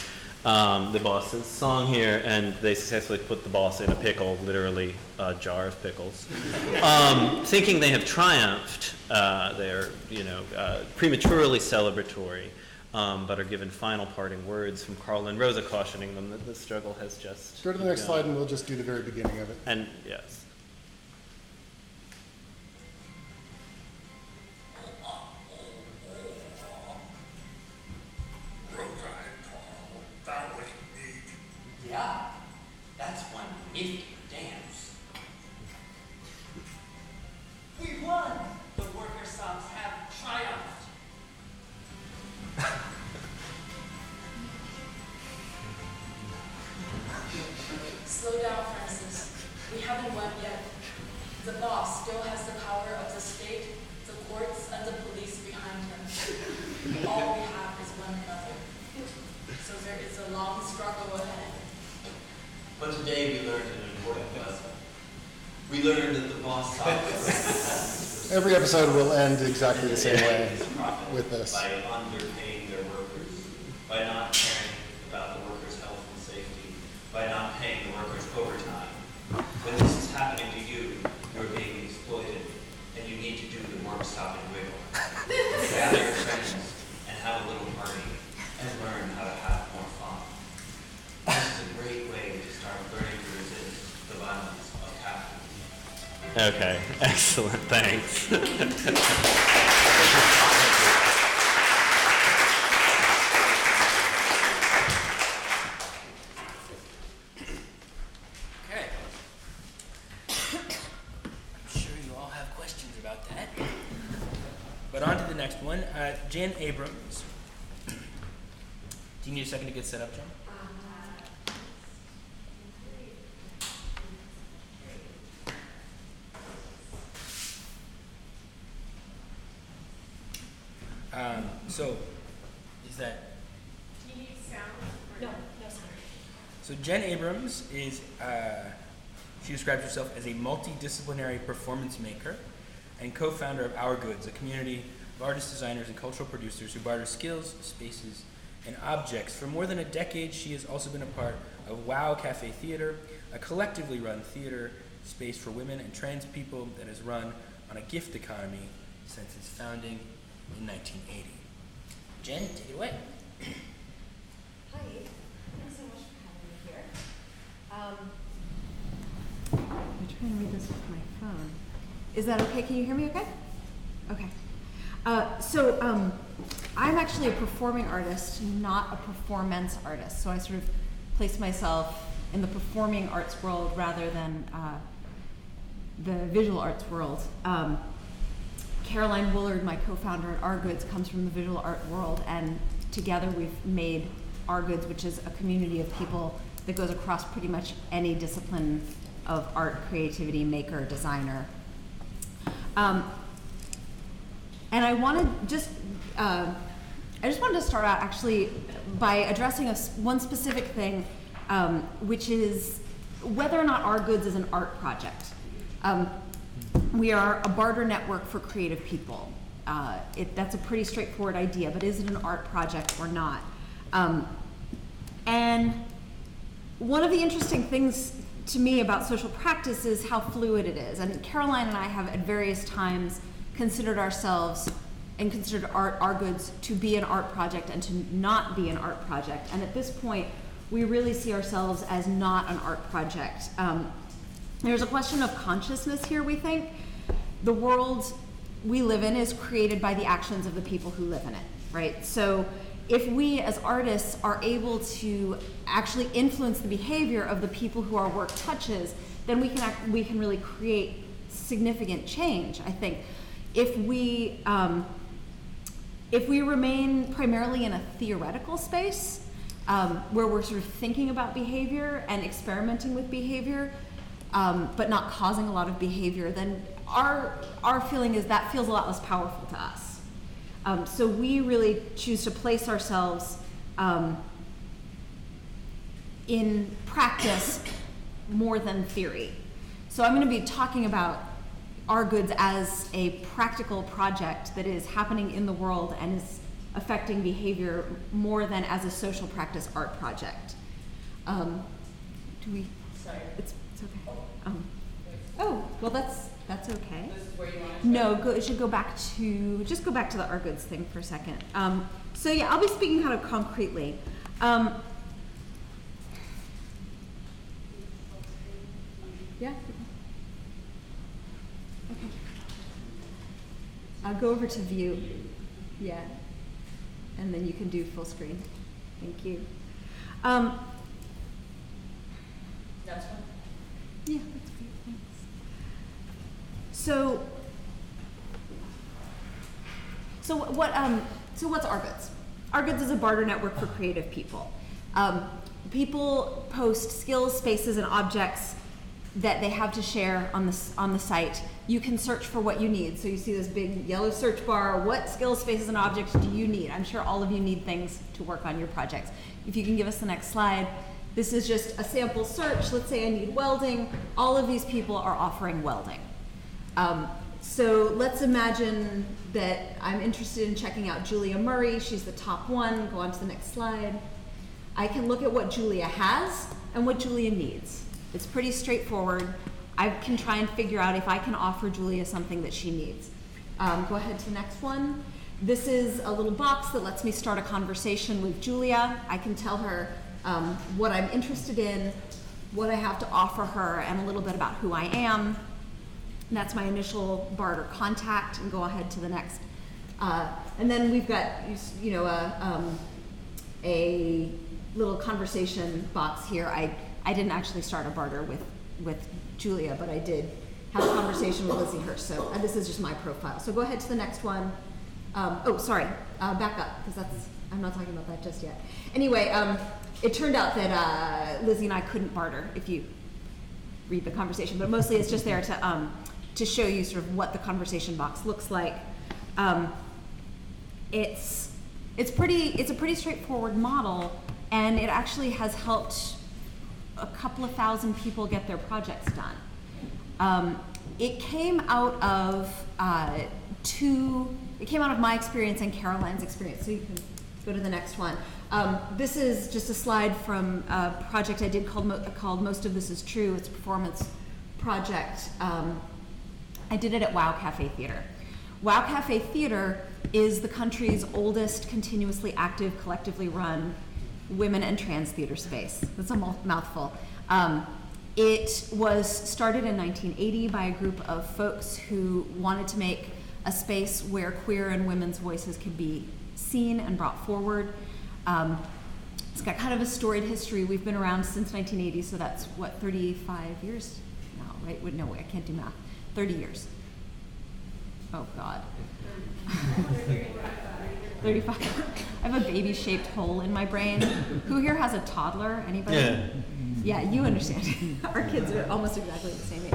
the boss's song here, and they successfully put the boss in a pickle, literally a jar of pickles. Thinking they have triumphed, they're prematurely celebratory, but are given final parting words from Carl and Rosa cautioning them that the struggle has just Go to the next begun. slide and we'll just do the very beginning of it. And yes. Yeah, that's one nifty dance. We won! The worker Sox have triumphed. Slow down, Francis. We haven't won yet. The boss still has the power of the state, the courts, and the police behind him. All we have is one another. So there is a long struggle ahead. But today we learned an important lesson. We learned that the boss sucks. Every episode will end exactly the same way with this. By underpaying their workers, by not caring about the workers' health and safety, by not paying the workers overtime. When this is happening to you, you're being exploited, and you need to do the work stop and wiggle. Gather your friends and have a little party, and learn how to have more fun. This is a great way to start learning to resist the violence of capitalism. Okay, excellent, thanks. Okay. I'm sure you all have questions about that. But on to the next one. Jan Abrams. Do you need a second to get set up, Jan? So, is that... Do you need sound? No sound. So Jen Abrams is, she describes herself as a multidisciplinary performance maker and co-founder of Our Goods, a community of artists, designers, and cultural producers who barter skills, spaces, and objects. For more than a decade, she has also been a part of WOW Cafe Theater, a collectively run theater space for women and trans people that has run on a gift economy since its founding in 1980. Jen, take it away. Hi, thanks so much for having me here. I'm trying to read this with my phone. Is that okay? Can you hear me okay? Okay. I'm actually a performing artist, not a performance artist. So I sort of place myself in the performing arts world rather than the visual arts world. Caroline Woolard, my co-founder at Our Goods, comes from the visual art world, and together we've made Our Goods, which is a community of people that goes across pretty much any discipline of art, creativity, maker, designer. And I just wanted to start out actually by addressing one specific thing, which is whether or not Our Goods is an art project. We are a barter network for creative people. That's a pretty straightforward idea, but is it an art project or not? And one of the interesting things to me about social practice is how fluid it is. And Caroline and I have at various times considered ourselves and considered Our Goods to be an art project and to not be an art project. And at this point, we really see ourselves as not an art project. There's a question of consciousness here, we think. The world we live in is created by the actions of the people who live in it, right? So if we as artists are able to actually influence the behavior of the people who our work touches, then we can really create significant change, I think. If we remain primarily in a theoretical space, where we're sort of thinking about behavior and experimenting with behavior, but not causing a lot of behavior, then our feeling is that feels a lot less powerful to us. So we really choose to place ourselves in practice more than theory. So I'm going to be talking about Our Goods as a practical project that is happening in the world and is affecting behavior more than as a social practice art project. Sorry. It's okay. Oh, well that's okay. This is where you want to No, it should go back to the Our Goods thing for a second. So yeah, I'll be speaking kind of concretely. Yeah. Okay. I'll go over to view. Yeah. And then you can do full screen. Thank you. That's fine. Yeah, that's great. Thanks. So what's Our Goods? Our Goods is a barter network for creative people. People post skills, spaces, and objects that they have to share on the site. You can search for what you need. So you see this big yellow search bar. What skills, spaces, and objects do you need? I'm sure all of you need things to work on your projects. If you can give us the next slide. This is just a sample search. Let's say I need welding. All of these people are offering welding. So let's imagine that I'm interested in checking out Julia Murray. She's the top one. Go on to the next slide. I can look at what Julia has and what Julia needs. It's pretty straightforward. I can try and figure out if I can offer Julia something that she needs. Go ahead to the next one. This is a little box that lets me start a conversation with Julia. I can tell her what I'm interested in, what I have to offer her, and a little bit about who I am. And that's my initial barter contact, and go ahead to the next. And then we've got, a little conversation box here. I didn't actually start a barter with Julia, but I did have a conversation with Lizzie Hirsch. So this is just my profile. So go ahead to the next one. Back up, because I'm not talking about that just yet. Anyway, it turned out that Lizzie and I couldn't barter if you read the conversation, but mostly it's just there to show you sort of what the conversation box looks like. It's a pretty straightforward model, and it actually has helped a couple of thousand people get their projects done. It came out of my experience and Caroline's experience. So you can go to the next one. This is just a slide from a project I did called Most of This Is True. It's a performance project. I did it at Wow Cafe Theater. Wow Cafe Theater is the country's oldest continuously active, collectively run women and trans theater space. That's a mouthful. It was started in 1980 by a group of folks who wanted to make a space where queer and women's voices could be seen and brought forward. It's got kind of a storied history. We've been around since 1980, so that's 35 years now, right? No way, I can't do math. 30 years. Oh God. 35. I have a baby-shaped hole in my brain. Who here has a toddler? Anybody? Yeah. Yeah, you understand. Our kids are almost exactly the same age.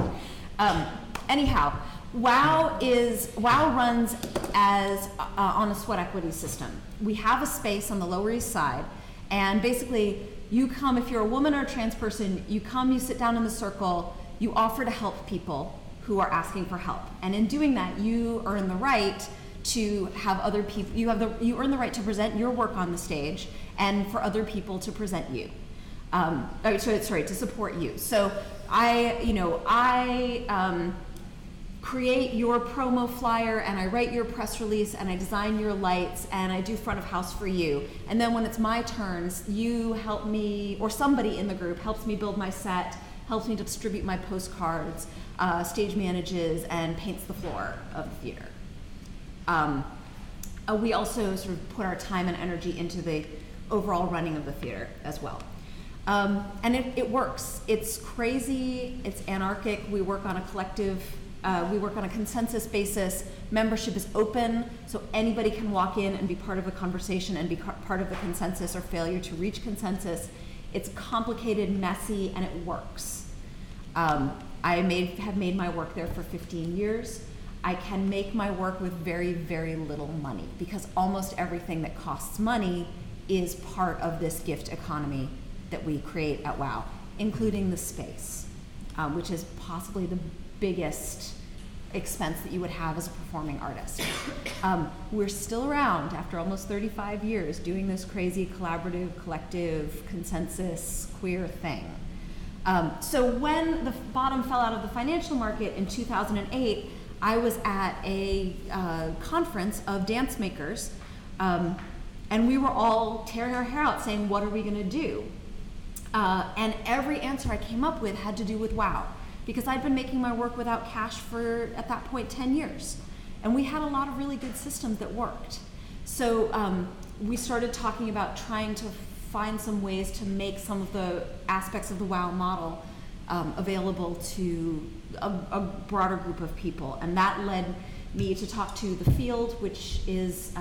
Anyhow, WOW runs as on a sweat equity system. We have a space on the Lower East Side, and basically you come, if you're a woman or a trans person, you come, you sit down in the circle, you offer to help people who are asking for help. And in doing that, you earn the right to have other people, you earn the right to present your work on the stage and for other people to present you. To support you. So I create your promo flyer, and I write your press release, and I design your lights, and I do front of house for you. And then when it's my turns, you help me, or somebody in the group helps me build my set, helps me to distribute my postcards, stage manages, and paints the floor of the theater. We also sort of put our time and energy into the overall running of the theater as well. And it works. It's crazy, it's anarchic. We work on a collective, we work on a consensus basis. Membership is open, so anybody can walk in and be part of the conversation and be part of the consensus or failure to reach consensus. It's complicated, messy, and it works. I have made my work there for 15 years. I can make my work with very, very little money because almost everything that costs money is part of this gift economy that we create at WOW, including the space, which is possibly the biggest expense that you would have as a performing artist. We're still around after almost 35 years doing this crazy collaborative, collective, consensus, queer thing. So when the bottom fell out of the financial market in 2008, I was at a conference of dance makers, and we were all tearing our hair out saying, what are we gonna do? And every answer I came up with had to do with WOW, because I'd been making my work without cash for, at that point, 10 years. And we had a lot of really good systems that worked. So we started talking about trying to find some ways to make some of the aspects of the WOW model available to a broader group of people. And that led me to talk to The Field, which is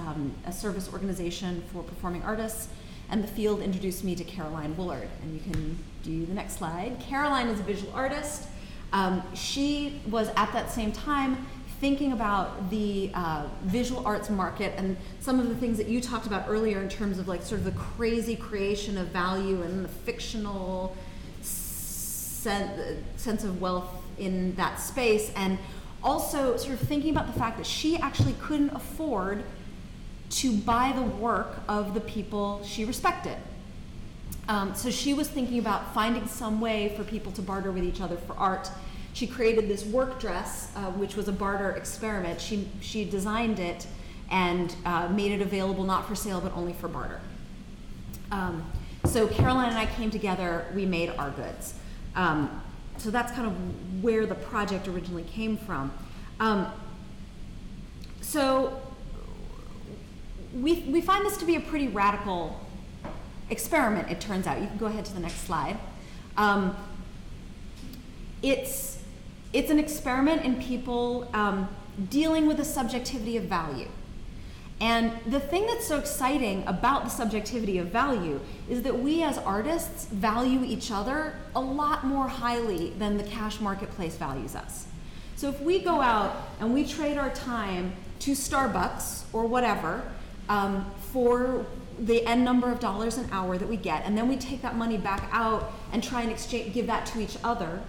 a service organization for performing artists. And The Field introduced me to Caroline Woolard. And you can do the next slide. Caroline is a visual artist. She was at that same time thinking about the visual arts market and some of the things that you talked about earlier in terms of like sort of the crazy creation of value and the fictional sense of wealth in that space, and also sort of thinking about the fact that she actually couldn't afford to buy the work of the people she respected. So she was thinking about finding some way for people to barter with each other for art. She created this work dress, which was a barter experiment. She designed it and made it available not for sale, but only for barter. So Caroline and I came together, we made our goods. So that's kind of where the project originally came from. So we find this to be a pretty radical experiment, it turns out. You can go ahead to the next slide. It's an experiment in people dealing with the subjectivity of value. And the thing that's so exciting about the subjectivity of value is that we as artists value each other a lot more highly than the cash marketplace values us. So if we go out and we trade our time to Starbucks or whatever for the N number of dollars an hour that we get, and then we take that money back out and try and give that to each other,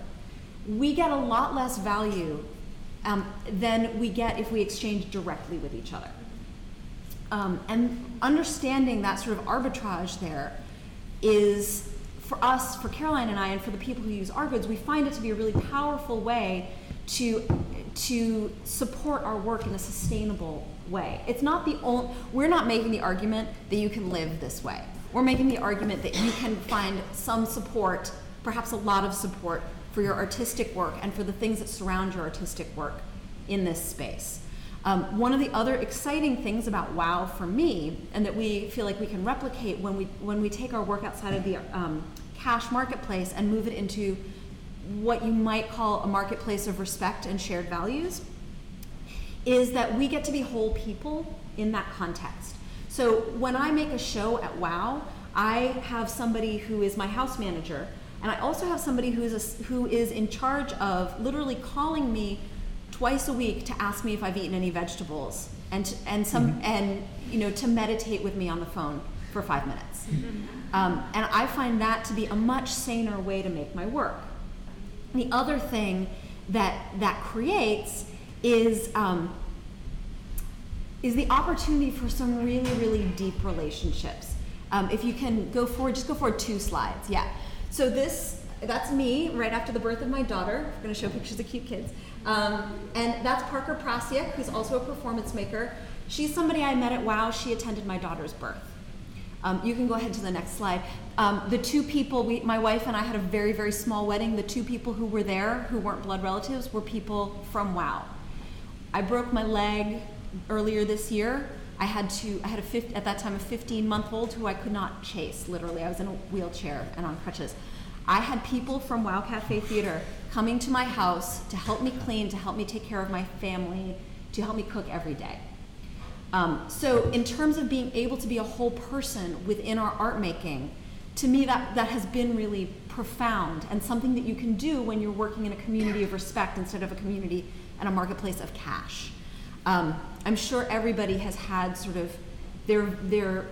we get a lot less value than we get if we exchange directly with each other. And understanding that sort of arbitrage there is, for us, for Caroline and I, and for the people who use our goods, we find it to be a really powerful way to support our work in a sustainable way. It's not the only, we're not making the argument that you can live this way. We're making the argument that you can find some support, perhaps a lot of support, for your artistic work and for the things that surround your artistic work in this space. One of the other exciting things about WOW for me, and that we feel like we can replicate when we take our work outside of the cash marketplace and move it into what you might call a marketplace of respect and shared values, is that we get to be whole people in that context. So when I make a show at WOW, I have somebody who is my house manager, and I also have somebody who is in charge of literally calling me twice a week to ask me if I've eaten any vegetables, and to meditate with me on the phone for 5 minutes. And I find that to be a much saner way to make my work. The other thing that creates is the opportunity for some really, really deep relationships. If you can go forward, just go forward 2 slides. Yeah. So that's me right after the birth of my daughter. I'm going to show pictures of cute kids. And that's Parker Prasiak, who's also a performance maker. She's somebody I met at WOW. She attended my daughter's birth. You can go ahead to the next slide. The 2 people, my wife and I had a very, very small wedding. The 2 people who were there, who weren't blood relatives, were people from WOW. I broke my leg earlier this year. I had at that time a 15-month-old who I could not chase, literally. I was in a wheelchair and on crutches. I had people from WOW Cafe Theater coming to my house to help me clean, to help me take care of my family, to help me cook every day. So in terms of being able to be a whole person within our art making, to me that has been really profound and something that you can do when you're working in a community of respect instead of a community and a marketplace of cash. I'm sure everybody has had sort of their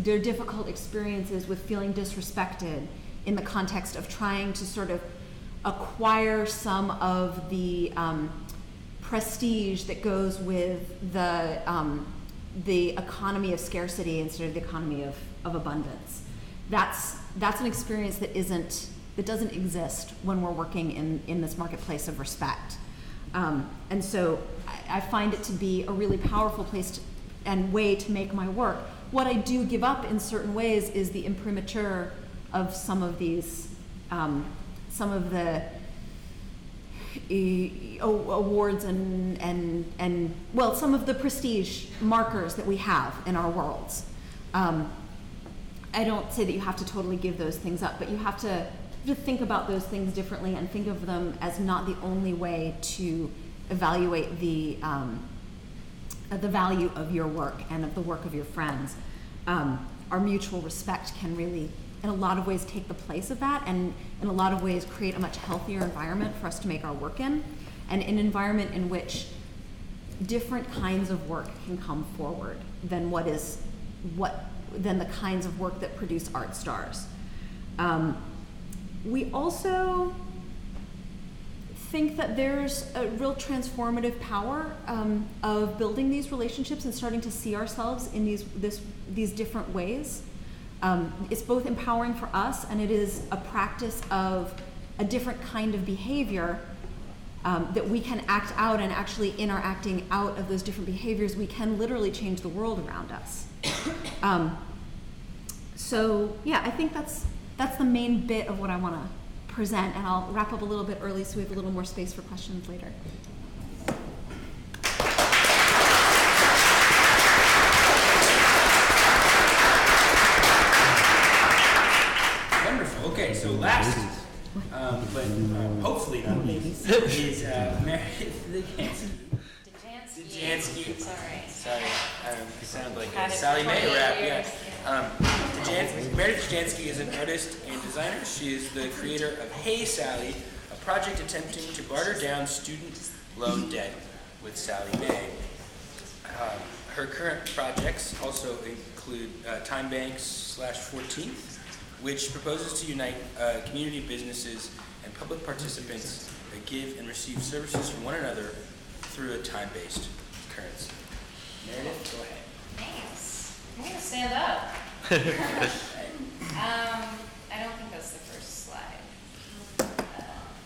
difficult experiences with feeling disrespected in the context of trying to sort of acquire some of the prestige that goes with the economy of scarcity instead of the economy of abundance. That's an experience that doesn't exist when we're working in this marketplace of respect. And so I find it to be a really powerful place and way to make my work. What I do give up in certain ways is the imprimatur of some of these, some of the awards and well, some of the prestige markers that we have in our worlds. I don't say that you have to totally give those things up, but you have to think about those things differently and think of them as not the only way to evaluate the value of your work and of the work of your friends. Our mutual respect can really, in a lot of ways, take the place of that, and in a lot of ways create a much healthier environment for us to make our work in, and an environment in which different kinds of work can come forward than than the kinds of work that produce art stars. We also think that there's a real transformative power of building these relationships and starting to see ourselves in these different ways. It's both empowering for us, and it is a practice of a different kind of behavior that we can act out, and actually in our acting out of those different behaviors, we can literally change the world around us. So yeah, I think that's the main bit of what I want to present, and I'll wrap up a little bit early so we have a little more space for questions later. Wonderful. Okay, so last, but hopefully not least, is Meredith Degyansky. Sorry, you sound like a Sally Mae rap. Yeah. Meredith Degyansky is an artist and designer. She is the creator of Hey Sally, a project attempting to barter down student loan debt with Sally Mae. Her current projects also include Time Banks /14th, which proposes to unite community businesses and public participants that give and receive services from one another through a time-based currency. Meredith, go ahead. Thanks. I'm going to stand up. I don't think that's the first slide.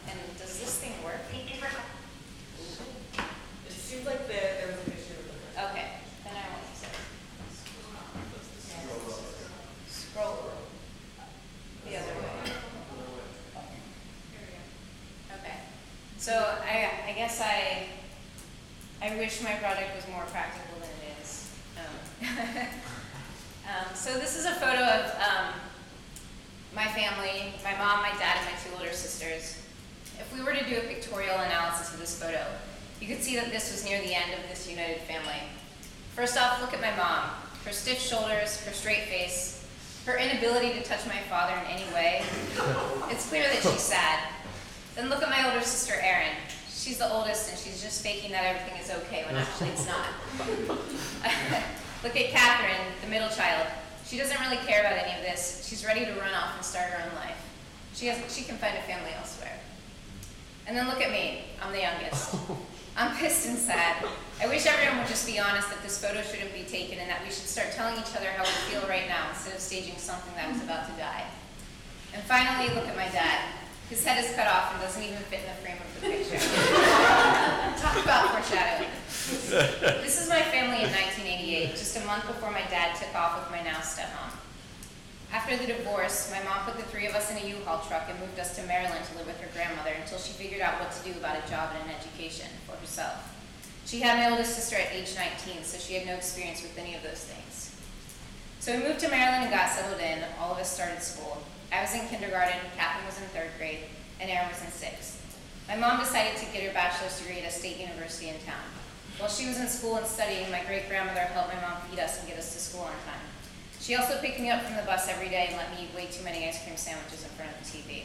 And does this thing work? It seems like there was a picture of the Okay, then I won't use it. Scroll the other way. Okay. So I guess I wish my project was more practical than it is. So this is a photo of my family, my mom, my dad, and my 2 older sisters. If we were to do a pictorial analysis of this photo, you could see that this was near the end of this united family. First off, look at my mom. Her stiff shoulders, her straight face, her inability to touch my father in any way. It's clear that she's sad. Then look at my older sister, Erin. She's the oldest, and she's just faking that everything is okay when actually it's not. Look at Catherine, the middle child. She doesn't really care about any of this. She's ready to run off and start her own life. She can find a family elsewhere. And then look at me. I'm the youngest. I'm pissed and sad. I wish everyone would just be honest that this photo shouldn't be taken and that we should start telling each other how we feel right now instead of staging something that was about to die. And finally, look at my dad. His head is cut off and doesn't even fit in the frame of the picture. Talk about foreshadowing. This is my family in 1988, just a month before my dad took off with my now stepmom. After the divorce, my mom put the three of us in a U-Haul truck and moved us to Maryland to live with her grandmother until she figured out what to do about a job and an education for herself. She had my oldest sister at age 19, so she had no experience with any of those things. So we moved to Maryland and got settled in. All of us started school. I was in kindergarten, Catherine was in 3rd grade, and Aaron was in 6th. My mom decided to get her bachelor's degree at a state university in town. While she was in school and studying, my great-grandmother helped my mom feed us and get us to school on time. She also picked me up from the bus every day and let me eat way too many ice cream sandwiches in front of the TV.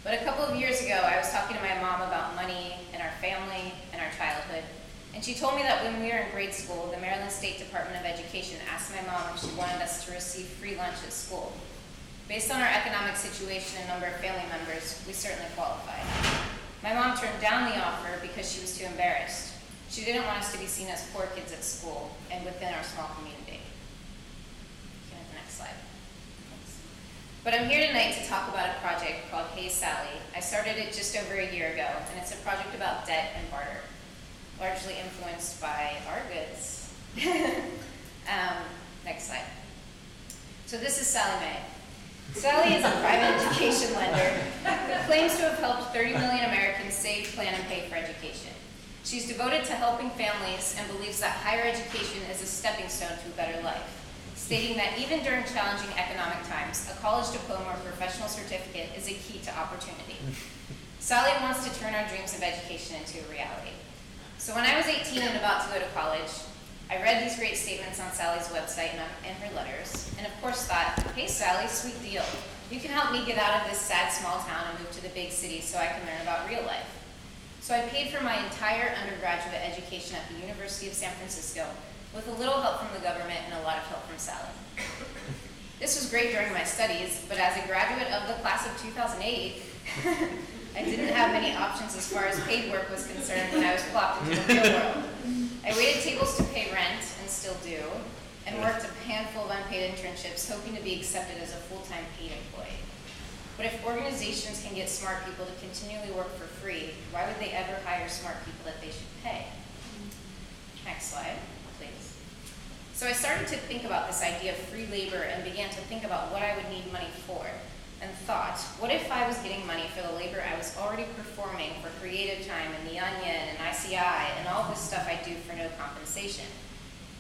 But a couple of years ago, I was talking to my mom about money and our family and our childhood, and she told me that when we were in grade school, the Maryland State Department of Education asked my mom if she wanted us to receive free lunch at school. Based on our economic situation and number of family members, we certainly qualified. My mom turned down the offer because she was too embarrassed. She didn't want us to be seen as poor kids at school and within our small community. Slide. But I'm here tonight to talk about a project called Hey Sally. I started it just over a year ago, and it's a project about debt and barter, largely influenced by our goods. Next slide. So this is Sally Mae. Sally is a private education lender who claims to have helped 30 million Americans save, plan, and pay for education. She's devoted to helping families and believes that higher education is a stepping stone to a better life, stating that even during challenging economic times, a college diploma or professional certificate is a key to opportunity. Sally wants to turn our dreams of education into a reality. So when I was 18 and about to go to college, I read these great statements on Sally's website and her letters, and of course thought, hey Sally, sweet deal. You can help me get out of this sad small town and move to the big city so I can learn about real life. So I paid for my entire undergraduate education at the University of San Francisco, with a little help from the government and a lot of help from Sally. This was great during my studies, but as a graduate of the class of 2008, I didn't have many options as far as paid work was concerned when I was plopped into the real world. I waited tables to pay rent, and still do, and worked a handful of unpaid internships, hoping to be accepted as a full-time paid employee. But if organizations can get smart people to continually work for free, why would they ever hire smart people that they should pay? Next slide. So I started to think about this idea of free labor and began to think about what I would need money for, and thought, what if I was getting money for the labor I was already performing for Creative Time and The Onion and ICI and all this stuff I do for no compensation?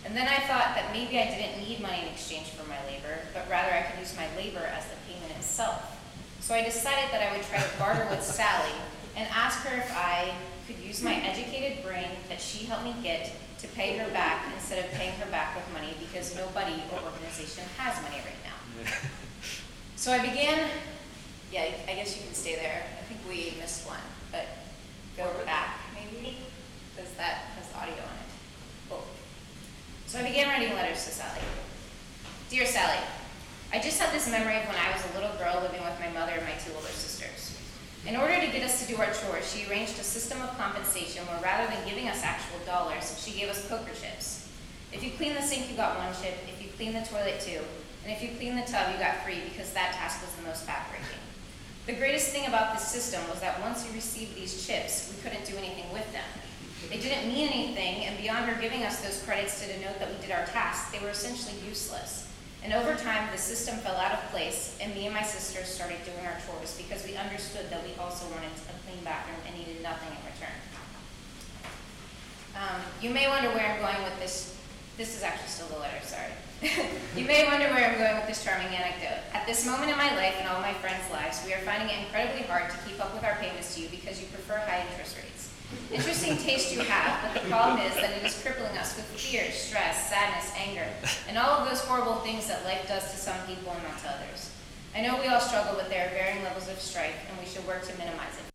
And then I thought that maybe I didn't need money in exchange for my labor, but rather I could use my labor as the payment itself. So I decided that I would try to barter with Sally and ask her if I could use my educated brain that she helped me get to pay her back instead of paying her back with money because nobody or organization has money right now. So I began, I guess you can stay there. I think we missed one, but go back maybe, because that has audio on it. Cool. So I began writing letters to Sally. Dear Sally, I just had this memory of when I was a little girl living with my mother and my 2 older sisters. In order to get us to do our chores, she arranged a system of compensation where rather than giving us actual dollars, she gave us poker chips. If you clean the sink, you got 1 chip. If you clean the toilet, 2. And if you clean the tub, you got 3 because that task was the most backbreaking. The greatest thing about this system was that once you received these chips, we couldn't do anything with them. They didn't mean anything, and beyond her giving us those credits to denote that we did our tasks, they were essentially useless. And over time, the system fell out of place, and me and my sisters started doing our chores because we understood that we also wanted a clean bathroom and needed nothing in return. You may wonder where I'm going with this. This is actually still the letter, sorry. You may wonder where I'm going with this charming anecdote. At this moment in my life and all my friends' lives, we are finding it incredibly hard to keep up with our payments to you because you prefer high interest rates. Interesting taste you have, but the problem is that it is crippling us with fear, stress, sadness, anger, and all of those horrible things that life does to some people and not to others. I know we all struggle, but there are varying levels of strife, and we should work to minimize it.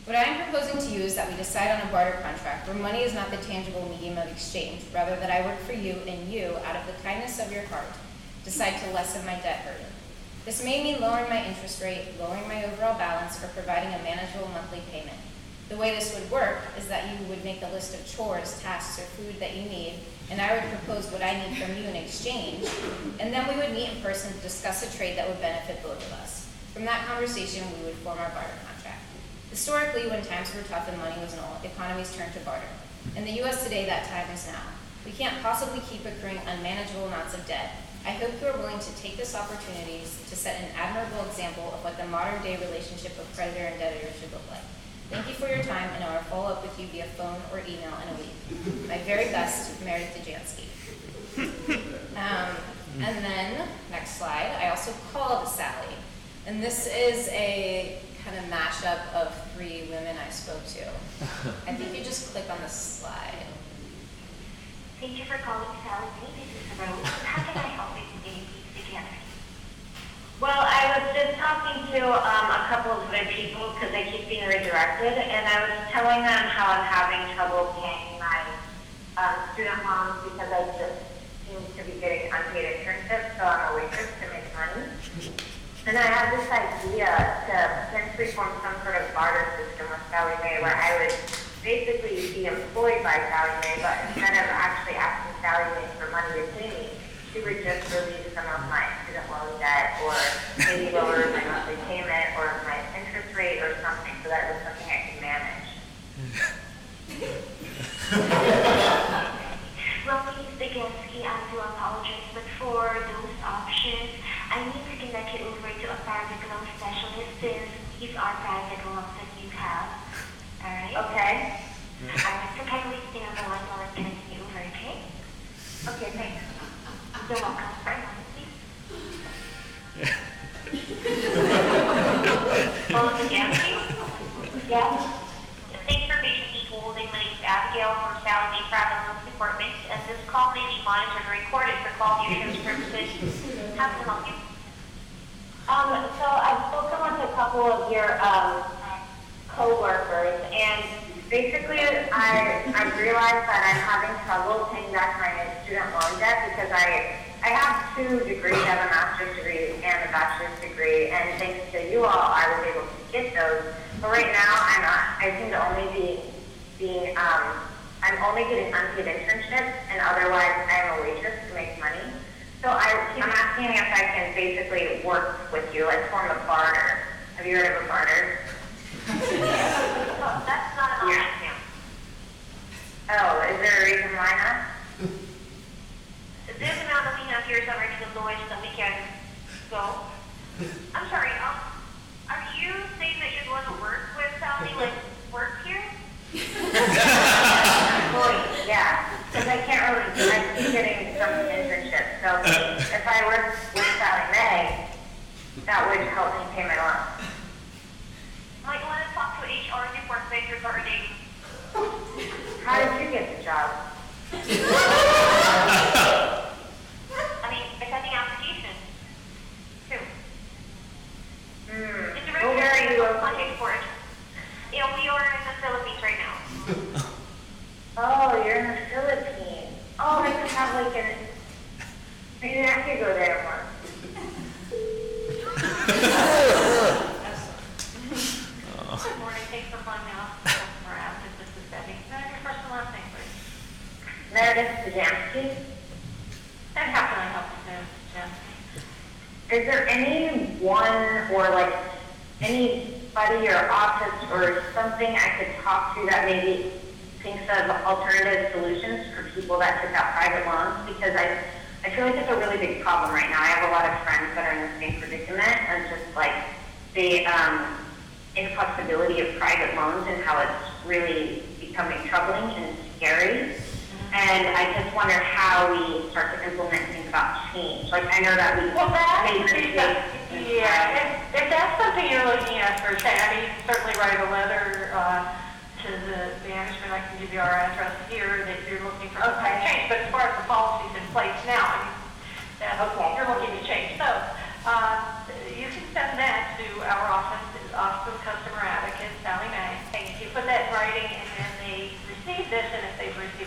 What I am proposing to you is that we decide on a barter contract where money is not the tangible medium of exchange, rather that I work for you and you, out of the kindness of your heart, decide to lessen my debt burden. This may mean lowering my interest rate, lowering my overall balance, or providing a manageable monthly payment. The way this would work is that you would make a list of chores, tasks, or food that you need, and I would propose what I need from you in exchange, and then we would meet in person to discuss a trade that would benefit both of us. From that conversation, we would form our barter contract. Historically, when times were tough and money was null, economies turned to barter. In the U.S. today, that time is now. We can't possibly keep accruing unmanageable amounts of debt. I hope you are willing to take this opportunity to set an admirable example of what the modern day relationship of creditor and debtor should look like. Thank you for your time, and I will follow up with you via phone or email in a week. My very best, Meredith Degyansky. And then, next slide, I also called Sally. And this is a kind of mashup of 3 women I spoke to. I think you just click on the slide. Thank you for calling Sally. This is Rose. How can I help you today, Degyansky? Well, I was just talking to a couple of other people because I keep being redirected, and I was telling them how I'm having trouble paying my student loans because I just seem to be getting unpaid internships, so I'm a waitress to make money. And I had this idea to potentially form some sort of barter system with Sally Mae where I would basically be employed by Sally Mae, but instead of actually asking Sally Mae for money to pay me, she would just release some of my student loan debt or maybe lower my monthly payment or my interest rate or something so that it was something I could manage. Well, Ms. Degyansky, I do apologize, but for those options, I need to connect you over to a private loan specialist since these are private loans that you have. Alright? Okay. Alright, so kindly stay on the line while I connect you over, okay? Okay, thanks. You're welcome. Right on, please. Hello, Degyansky? Yeah? Thanks for patiently holding. My name is Abigail from Sally Mae Private Loans Department, and this call may be monitored and recorded for quality assurance purposes. How can I help you? So I've spoken with a couple of your co-workers, and basically I realized that I'm having trouble paying back my student loan debt because I have 2 degrees. I have a master's degree and a bachelor's degree, and thanks to you all, I was able to get those. But right now, I seem to only I'm only getting unpaid internships, and otherwise I'm a waitress to make money. So I'm asking if I can basically work with you, like form a barter. Have you heard of a barter? That's not an option. Oh, is there a reason why not? This amount of enough here is already the lowest that we can go. I'm sorry, are you saying that you'd want to work with Sally, like work here? Yeah, because I can't really, I keep getting some internships. So if I work with Sally Mae, that would help me pay my loan. Might want to talk to HR department regarding. How did you get the job? I mean, by sending application. Who? Well, where are you located for it? Yeah, we are in the Philippines right now. Oh, you're in the Philippines. Oh, I could have like an. Maybe I could go there once. Good morning. Thanks for calling me off. This is Debbie. Can I have your first and last name, please? Meredith Degyansky. And how can I help you, Meredith Degyansky? Is there anyone or like anybody or office or something I could talk to that maybe thinks of alternative solutions for people that took out private loans? Because I feel like it's a really big problem right now. I have a lot of friends that are in the same predicament, and just like the inflexibility of private loans and how it's really becoming troubling and scary. And I just wonder how we start to implement things about change. Like, I know that we made mistakes. Yeah, if that's something you're looking at for change, I mean, you can certainly write a letter to the management. I can give you our address here that you're looking for some change. But as far as the policies in place now, I mean, you're looking to change those. You can send that to our office of Customer Advocate, Sally Mae,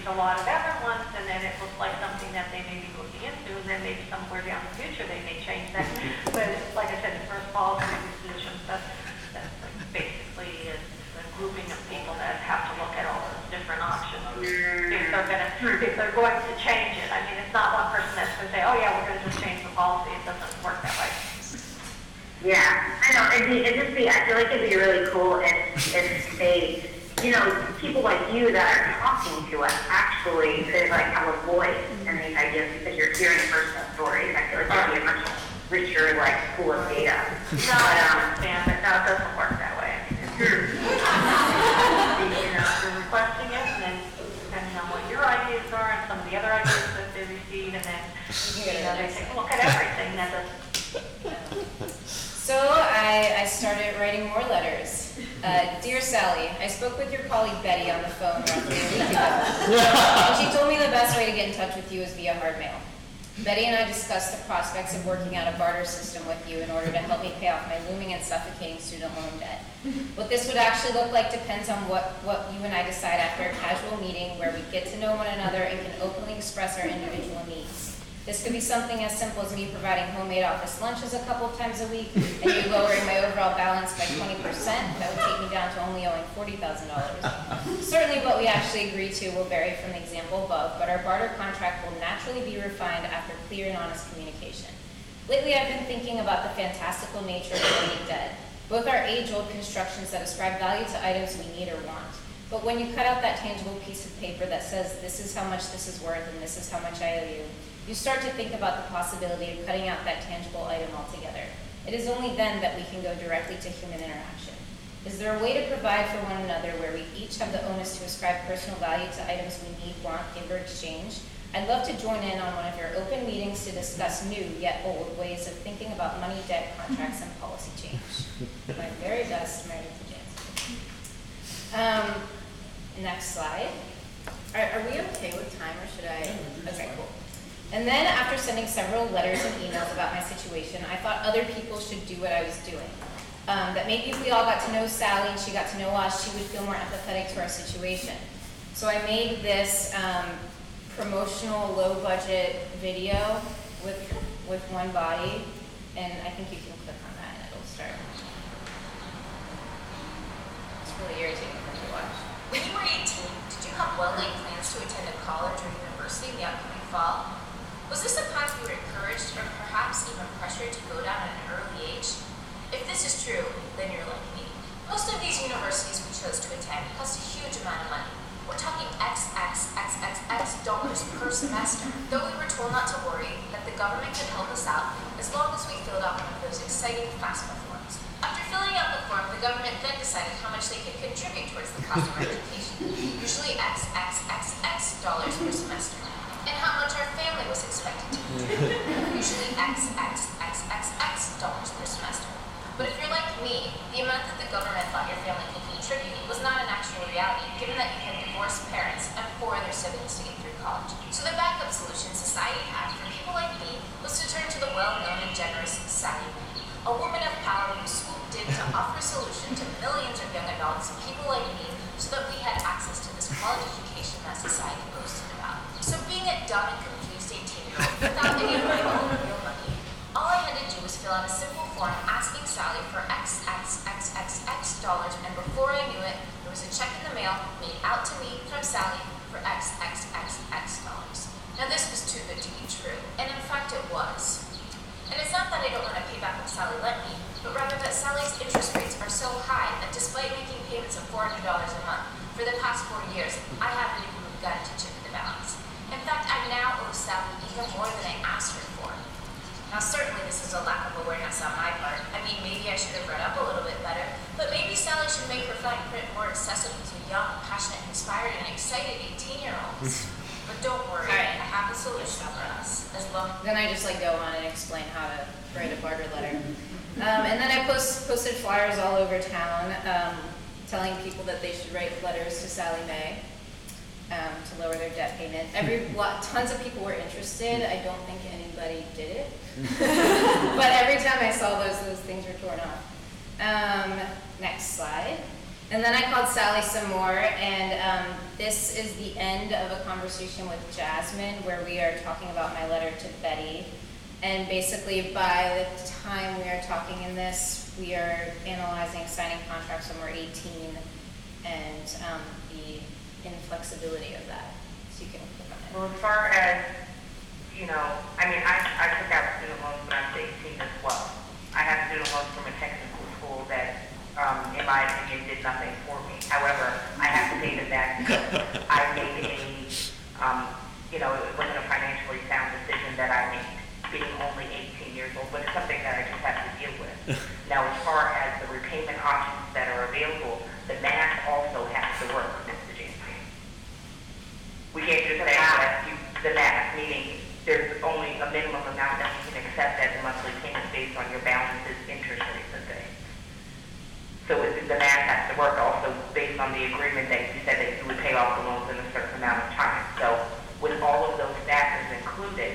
a lot of everyone's, and then it looks like something that they may be looking into, and then maybe somewhere down the future they may change that. But like I said, the first policy decision, that's basically is a grouping of people that have to look at all those different options if they're going to change it. I mean, it's not one person that's going to say, oh yeah, we're going to just change the policy. It doesn't work that way. Yeah, I know. I feel like it'd be really cool if they, people like you that are talking to us actually could like have a voice in these ideas because you're hearing personal stories. I feel like it'd be a much richer pool of data. No, I understand, but no, it doesn't work that way. You're requesting it, and then depending on what your ideas are and some of the other ideas that they receive, and then they take a look at everything. That doesn't. So I started writing more letters. Dear Sally, I spoke with your colleague Betty on the phone roughly a week ago, and she told me the best way to get in touch with you is via hard mail. Betty and I discussed the prospects of working out a barter system with you in order to help me pay off my looming and suffocating student loan debt. What this would actually look like depends on what you and I decide after a casual meeting where we get to know one another and can openly express our individual needs. This could be something as simple as me providing homemade office lunches a couple of times a week and you lowering my overall balance by 20%. That would take me down to only owing $40,000. Certainly what we actually agree to will vary from the example above, but our barter contract will naturally be refined after clear and honest communication. Lately I've been thinking about the fantastical nature of avoiding debt. Both are age-old constructions that ascribe value to items we need or want. But when you cut out that tangible piece of paper that says this is how much this is worth and this is how much I owe you, you start to think about the possibility of cutting out that tangible item altogether. It is only then that we can go directly to human interaction. Is there a way to provide for one another where we each have the onus to ascribe personal value to items we need, want, give, or exchange? I'd love to join in on one of your open meetings to discuss new, yet old, ways of thinking about money, debt, contracts, and policy change. My very best, Meredith Degyansky. Next slide. Are we okay with time, or should I? Okay, cool. And then after sending several letters and emails about my situation, I thought other people should do what I was doing. That maybe if we all got to know Sally and she got to know us, she would feel more empathetic to our situation. So I made this promotional low-budget video with one body, and I think you can click on that and it'll start. It's really irritating for me to watch. When you were 18, did you have well-laid plans to attend a college or university in the upcoming fall? Was this a path you were encouraged or perhaps even pressured to go down at an early age? If this is true, then you're like me. Most of these universities we chose to attend cost a huge amount of money. We're talking XXXXX dollars per semester, though we were told not to worry, that the government could help us out as long as we filled out one of those exciting FAFSA forms. After filling out the form, the government then decided how much they could contribute towards the cost of our education, usually XXXX dollars per semester, and how much our family was expected to contribute, usually XXXXX dollars per semester. But if you're like me, the amount that the government thought your family could contribute was not an actual reality, given that you had divorced parents and 4 other siblings to get through college. So the backup solution society had for people like me was to turn to the well-known and generous Sally, a woman of power who swooped in to offer a solution to millions of young adults, people like me, so that we had access to this college education that society boasted about. So being a dumb and confused 18-year-old without any of my own real money, all I had to do was fill out a simple form asking Sally for XXXXX dollars, and before I knew it, there was a check in the mail made out to me from Sally for XXXX dollars. Now this was too good to be true, and in fact it was. And it's not that I don't want to pay back what Sally lent me, but rather that Sally's interest rates are so high that despite making payments of $400 a month for the past 4 years, I haven't even begun to chip the balance. In fact, I now owe Sally even more than I asked her for. Now certainly this is a lack of awareness on my part. I mean, maybe I should have read up a little bit better, but maybe Sally should make her fine print more accessible to young, passionate, inspired, and excited 18-year-olds. But don't worry, I have a solution for us. As long Then I just go on and explain how to write a barter letter. And then I posted flyers all over town telling people that they should write letters to Sally Mae to lower their debt payment. Tons of people were interested. I don't think anybody did it. But every time I saw those things were torn off. Next slide. And then I called Sally some more, and this is the end of a conversation with Jasmine where we are talking about my letter to Betty. And basically by the time we are talking in this, we are analyzing signing contracts when we're 18 and the inflexibility of that. So you can click on it. Well, as far as, you know, I mean, I took out student loans when I was 18 as well. I had student loans from a technical school that, in my opinion, did nothing for me. However, I had to pay them back because I made you know, it wasn't a financially sound decision that I made, being only 18 years old, but it's something that I just have to deal with. Now, as far as the repayment options that are available, the math also has to work, Mr. Jameson. We can't just say that the math, meaning there's only a minimum amount that you can accept as a monthly payment based on your balances, interest rates, and things. So the math has to work also based on the agreement that you said that you would pay off the loans in a certain amount of time. So with all of those factors included,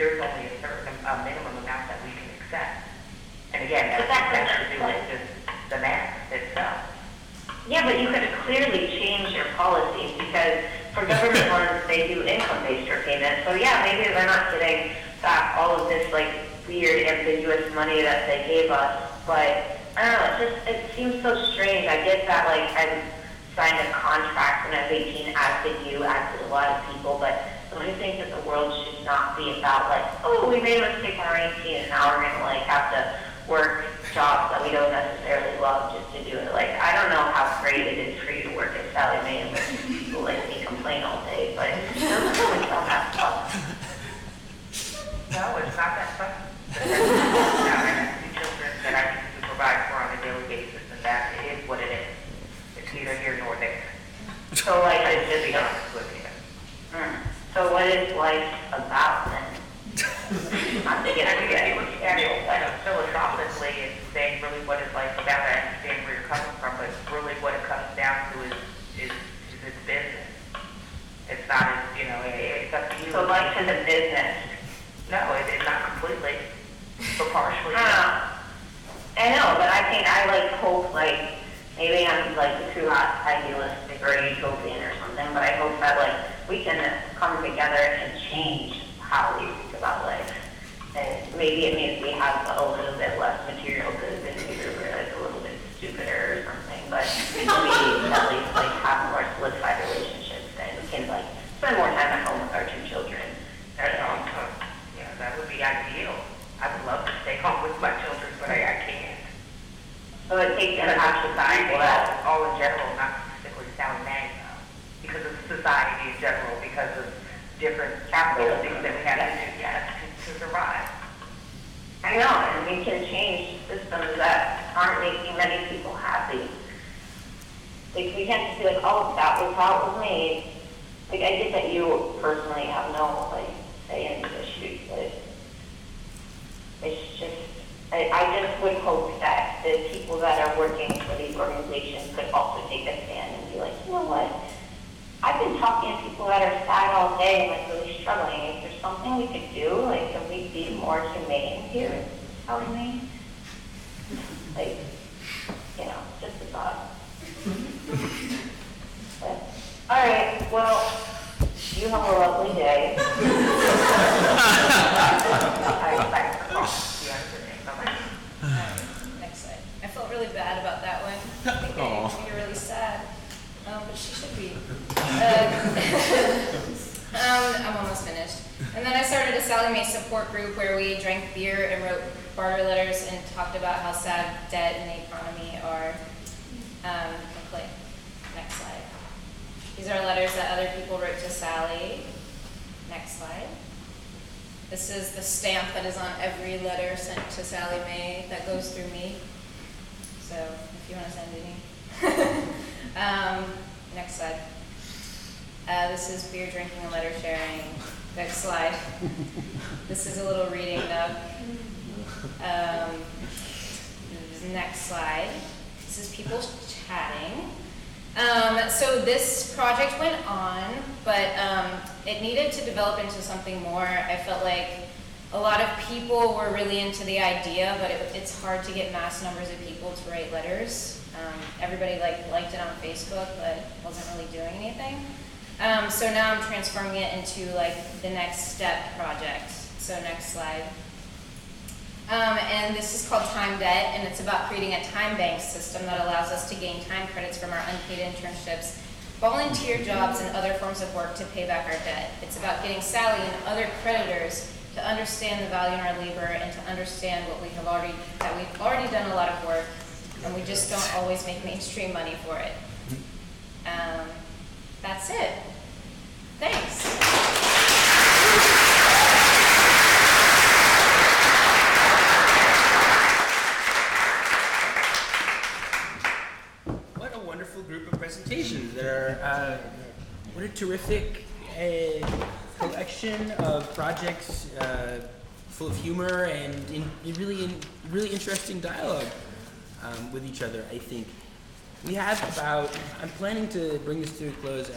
there's only a certain minimum amount that we can accept. And again, that has to do with just the math itself. Yeah, but you could clearly change your policies because for government loans, they do income-based repayment. So yeah, maybe they're not getting back all of this like weird, ambiguous money that they gave us. But I don't know, it seems so strange. I get that like I signed a contract when I was 18, as did you, as did a lot of people, but don't you think that the world should not be about like, oh, we made a mistake when we were 18 and now we're gonna like have to work jobs that we don't necessarily love just to do it. Like, I don't know how great it is for you to work at Sally Mae and listen to people like me complain all day, but it doesn't really sound that fun. No, it's not that fun. I have 2 children that I need to provide for on a daily basis, and that is what it is. It's neither here nor there. So like, I should be honest with you. So what is life about then? Not to get philosophically, it's saying really what is life about. I understand where you're coming from, but really what it comes down to is its business. It's not as, you know, it's up to you. So life is a business? No, it's not completely, but partially. I know, but I think I like hope like, maybe I'm like too idealistic or utopian or something, but I hope that like we can come together and change how we think about life. And maybe it means we have a little bit less material goods and maybe we're like a little bit stupider or something, but we at least like have more solidified relationships and we can like spend more time at home with our 2 children. Yeah, that would be ideal. I would love to stay home with my children, but I can't. So it takes into society all in general, not specifically Sally Mae, because of society in general, because of different capital things that we have to do, to survive. I know, and we can change systems that aren't making many people happy. Like, we can't just be like, oh, that was how it was made. Like, I get that you personally have no, like, say in the issues, but it's just, I just would hope that the people that are working for these organizations could also take a stand and be like, you know what? I've been talking to people that are sad all day and like really struggling. Is there something we could do? Like, can we be more humane here? Telling me, like, you know, just a thought. But, all right. Well, you have a lovely day. Next slide. I felt really bad about that one. I think I made her really sad. But she should be. I'm almost finished. And then I started a Sally Mae support group where we drank beer and wrote barter letters and talked about how sad debt and the economy are. Click. Next slide. These are letters that other people wrote to Sally. Next slide. This is the stamp that is on every letter sent to Sally Mae that goes through me. So if you want to send any. Next slide. This is beer drinking and letter sharing. Next slide. This is a little reading nook. Next slide. This is people chatting. So this project went on, but it needed to develop into something more. I felt like a lot of people were really into the idea, but it's hard to get mass numbers of people to write letters. Everybody liked it on Facebook, but wasn't really doing anything. So now I'm transforming it into the next step project. So next slide. And this is called Time Debt, and it's about creating a time bank system that allows us to gain time credits from our unpaid internships, volunteer jobs, and other forms of work to pay back our debt. It's about getting Sally and other creditors to understand the value in our labor and to understand that we've already done a lot of work, and we just don't always make mainstream money for it. That's it. Thanks. Group of presentations that are what a terrific collection of projects full of humor and really interesting dialogue with each other. I think we have about, I'm planning to bring this to a close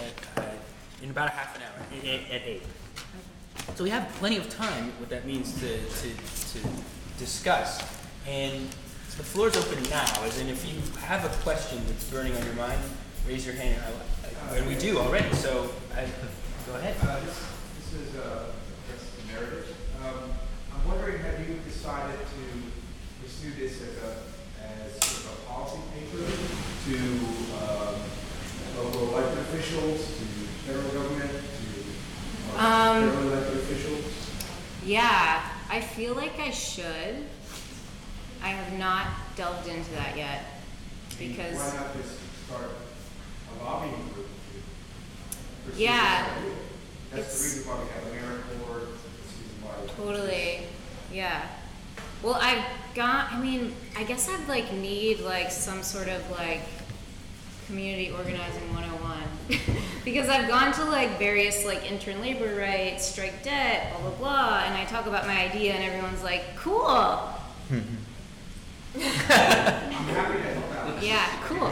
in about a half an hour at 8. So we have plenty of time, what that means to discuss. And the floor's open now, as in if you have a question that's burning on your mind, raise your hand. And we do already, so go ahead. This is Meredith. I'm wondering, have you decided to pursue this as sort of a policy paper to local elected officials, to federal government, to federal elected officials? Yeah, I feel like I should. I have not delved into that yet because. Why not just start a lobbying group? Yeah. That's the reason why we have a merit board. Totally. Yeah. Well, I guess I'd need some sort of community organizing 101 because I've gone to various intern labor rights, strike debt, blah blah blah, and I talk about my idea and everyone's like, cool. I'm happy to help out. Yeah, cool.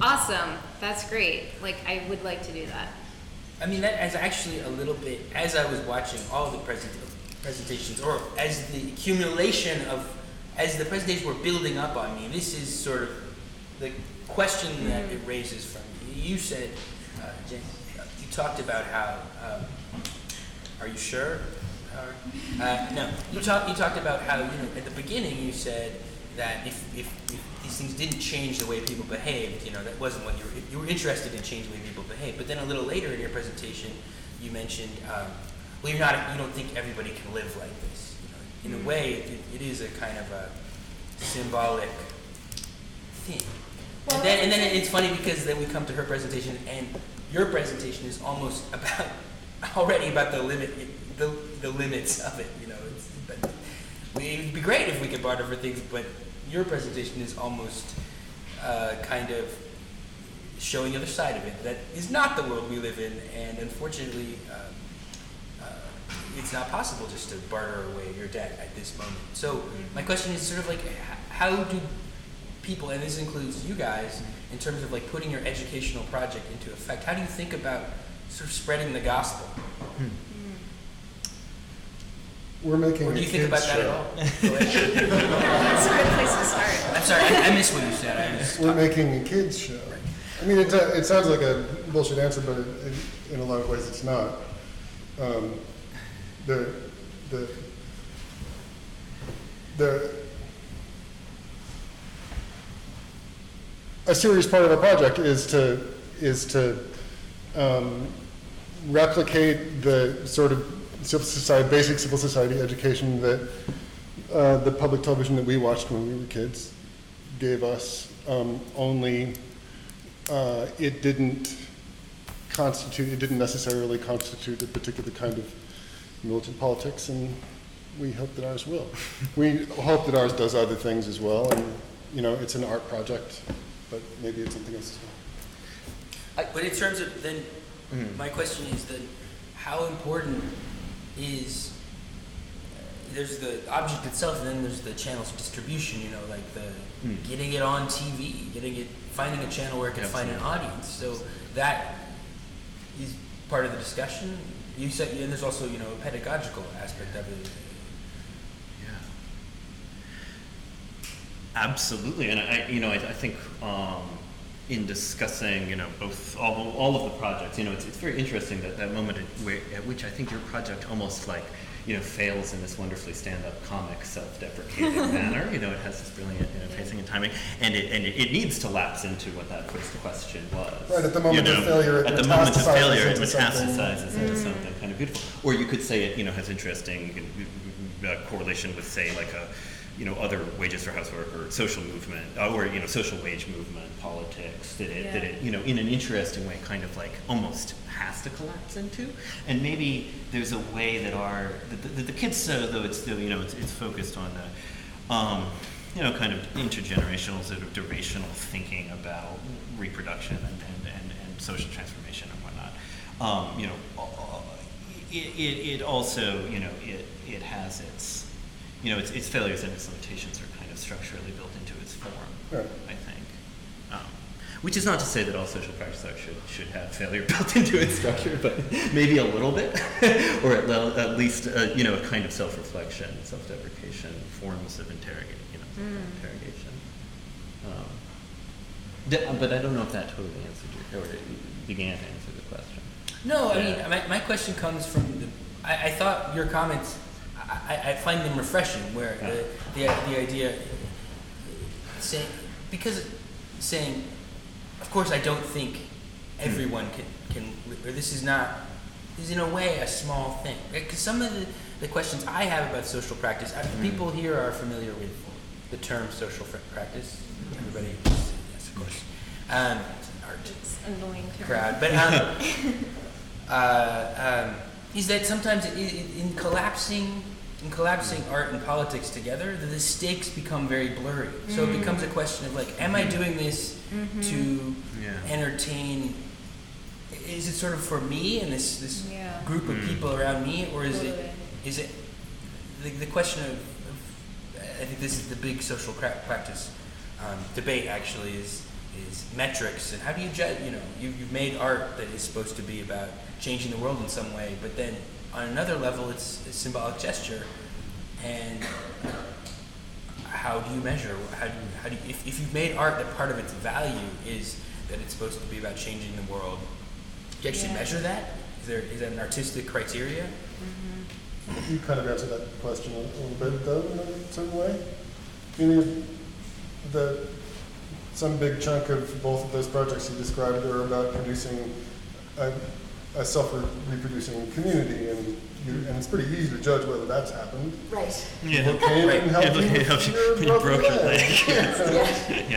Awesome. That's great. I would like to do that. I mean, that is actually a little bit, as I was watching all the presentations, or as the accumulation of, as the presentations were building up on me, this is sort of the question that it raises from you. You said, Jen, you talked about how, are you sure? No, you talked about how, at the beginning you said that if these things didn't change the way people behaved, that wasn't what you were interested in changing the way people behave. But then a little later in your presentation, you mentioned, you don't think everybody can live like this. In a way, it is a kind of a symbolic thing. Well, and then it's funny because then we come to her presentation, and your presentation is almost already about the limits of it. It'd be great if we could barter for things, but your presentation is almost kind of showing the other side of it. That is not the world we live in, and unfortunately, it's not possible just to barter away your debt at this moment. So my question is sort of how do people, and this includes you guys, in terms of putting your educational project into effect, how do you think about sort of spreading the gospel? We're making or do you think about that at all? That's a good place to start. I'm sorry, I missed what you said. We're making a kids show. I mean, it sounds like a bullshit answer, but in a lot of ways it's not. A serious part of our project is to replicate the sort of basic civil society education that the public television that we watched when we were kids gave us. Only it didn't necessarily constitute a particular kind of militant politics, and we hope that ours will. We hope that ours does other things as well, and it's an art project, but maybe it's something else as well. But in terms of then, my question is then, how important is there's the object itself, and then there's the channels of distribution. Getting it on TV, finding a channel where it can find an audience. So that is part of the discussion. You said, and there's also a pedagogical aspect of it. Absolutely, and I think in discussing, both all of the projects, it's very interesting that moment at which I think your project almost fails in this wonderfully stand-up comic, self-deprecating manner. It has this brilliant pacing and timing, and it needs to lapse into what that first question was. Right, at the moment of failure, it metastasizes into something kind of beautiful. Or you could say it, has interesting correlation with, say, other wages for housework or social movement, or social wage movement, politics, that it in an interesting way kind of almost has to collapse into. And maybe there's a way that the kids, though it's still, it's focused on the kind of intergenerational sort of durational thinking about reproduction and social transformation and whatnot. It also, it has its failures and its limitations are kind of structurally built into its form, right. I think. Which is not to say that all social practice art should have failure built into its structure, but maybe a little bit, or at least a kind of self-reflection, self-deprecation, forms of interrogation. But I don't know if that totally answered or began to answer the question. No, I mean, my question comes from I thought your comments, I find them refreshing, where the idea, saying, of course I don't think everyone can, or this is in a way a small thing. Because some of the questions I have about social practice, people here are familiar with the term social practice. Everybody, yes, of course. It's annoying to crowd, but is that sometimes in collapsing art and politics together, the stakes become very blurry. So it becomes a question of am I doing this to entertain? Is it sort of for me and this group of people around me, or is it the question of I think this is the big social practice debate actually is metrics, and how do you judge? You've made art that is supposed to be about changing the world in some way, but then on another level, it's a symbolic gesture. And how do you measure? How do you, if you've made art that part of its value is that it's supposed to be about changing the world, do you actually measure that? Is that an artistic criteria? You kind of answered that question a little bit, though, in a certain way. Meaning some big chunk of both of those projects you described are about producing a self-reproducing community, and it's pretty easy to judge whether that's happened. Right. Yeah. People came and helped you broke your leg. I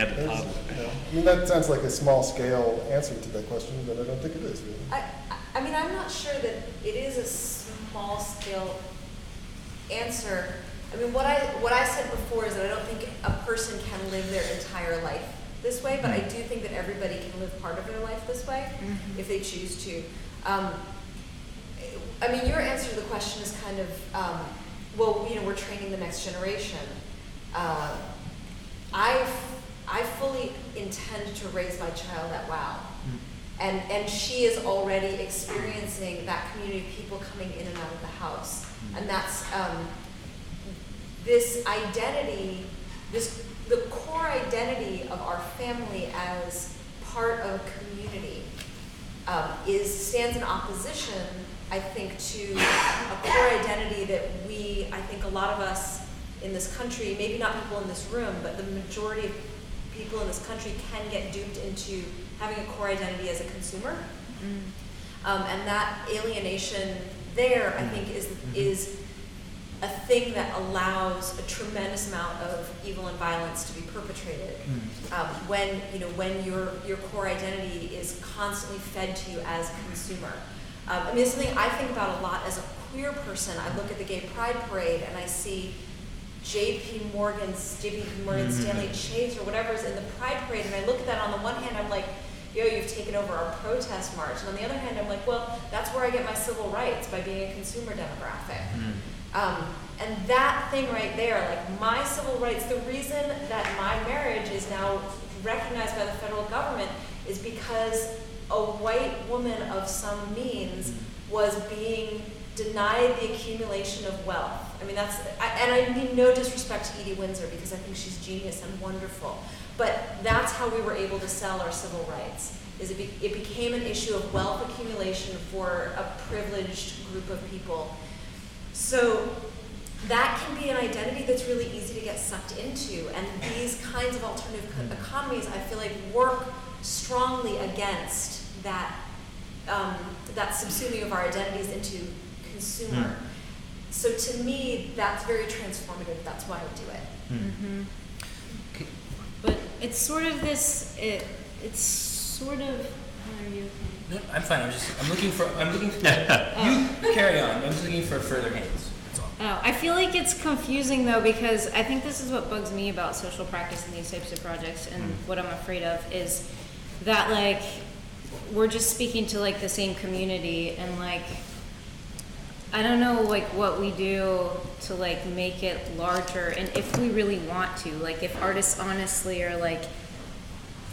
mean, that sounds like a small-scale answer to that question, but I don't think it is, really. I mean, I'm not sure that it is a small-scale answer. I mean, what I said before is that I don't think a person can live their entire life this way, but I do think that everybody can live part of their life this way if they choose to. I mean, your answer to the question is kind of, we're training the next generation. I fully intend to raise my child at WOW. And she is already experiencing that community of people coming in and out of the house. And that's this identity, the core identity of our family as part of a community stands in opposition, I think, to a core identity that I think a lot of us in this country, maybe not people in this room, but the majority of people in this country can get duped into having a core identity as a consumer. And that alienation there, I think, is a thing that allows a tremendous amount of evil and violence to be perpetrated. When your core identity is constantly fed to you as a consumer. I mean, it's something I think about a lot as a queer person. I look at the Gay Pride Parade and I see J.P. Morgan, Stanley Chase, or whatever's in the Pride Parade, and I look at that. On the one hand, I'm like, you've taken over our protest march. And on the other hand, I'm like, well, that's where I get my civil rights, by being a consumer demographic. And that thing right there, like my civil rights, the reason that my marriage is now recognized by the federal government is because a white woman of some means was being deny the accumulation of wealth. I mean, and I mean no disrespect to Edie Windsor, because I think she's genius and wonderful, but that's how we were able to sell our civil rights. It became an issue of wealth accumulation for a privileged group of people. So that can be an identity that's really easy to get sucked into, and these kinds of alternative economies, I feel like, work strongly against that that subsuming of our identities into consumer. So to me, that's very transformative. That's why I would do it. But it's sort of this. It's sort of. How are you? No, I'm fine. I'm looking for. You carry on. I'm just looking for further hands. That's all. Oh, I feel like it's confusing though, because I think this is what bugs me about social practice and these types of projects, and what I'm afraid of is that like we're just speaking to like the same community, and like I don't know like what we do to like make it larger, and if we really want to, like if artists honestly are like,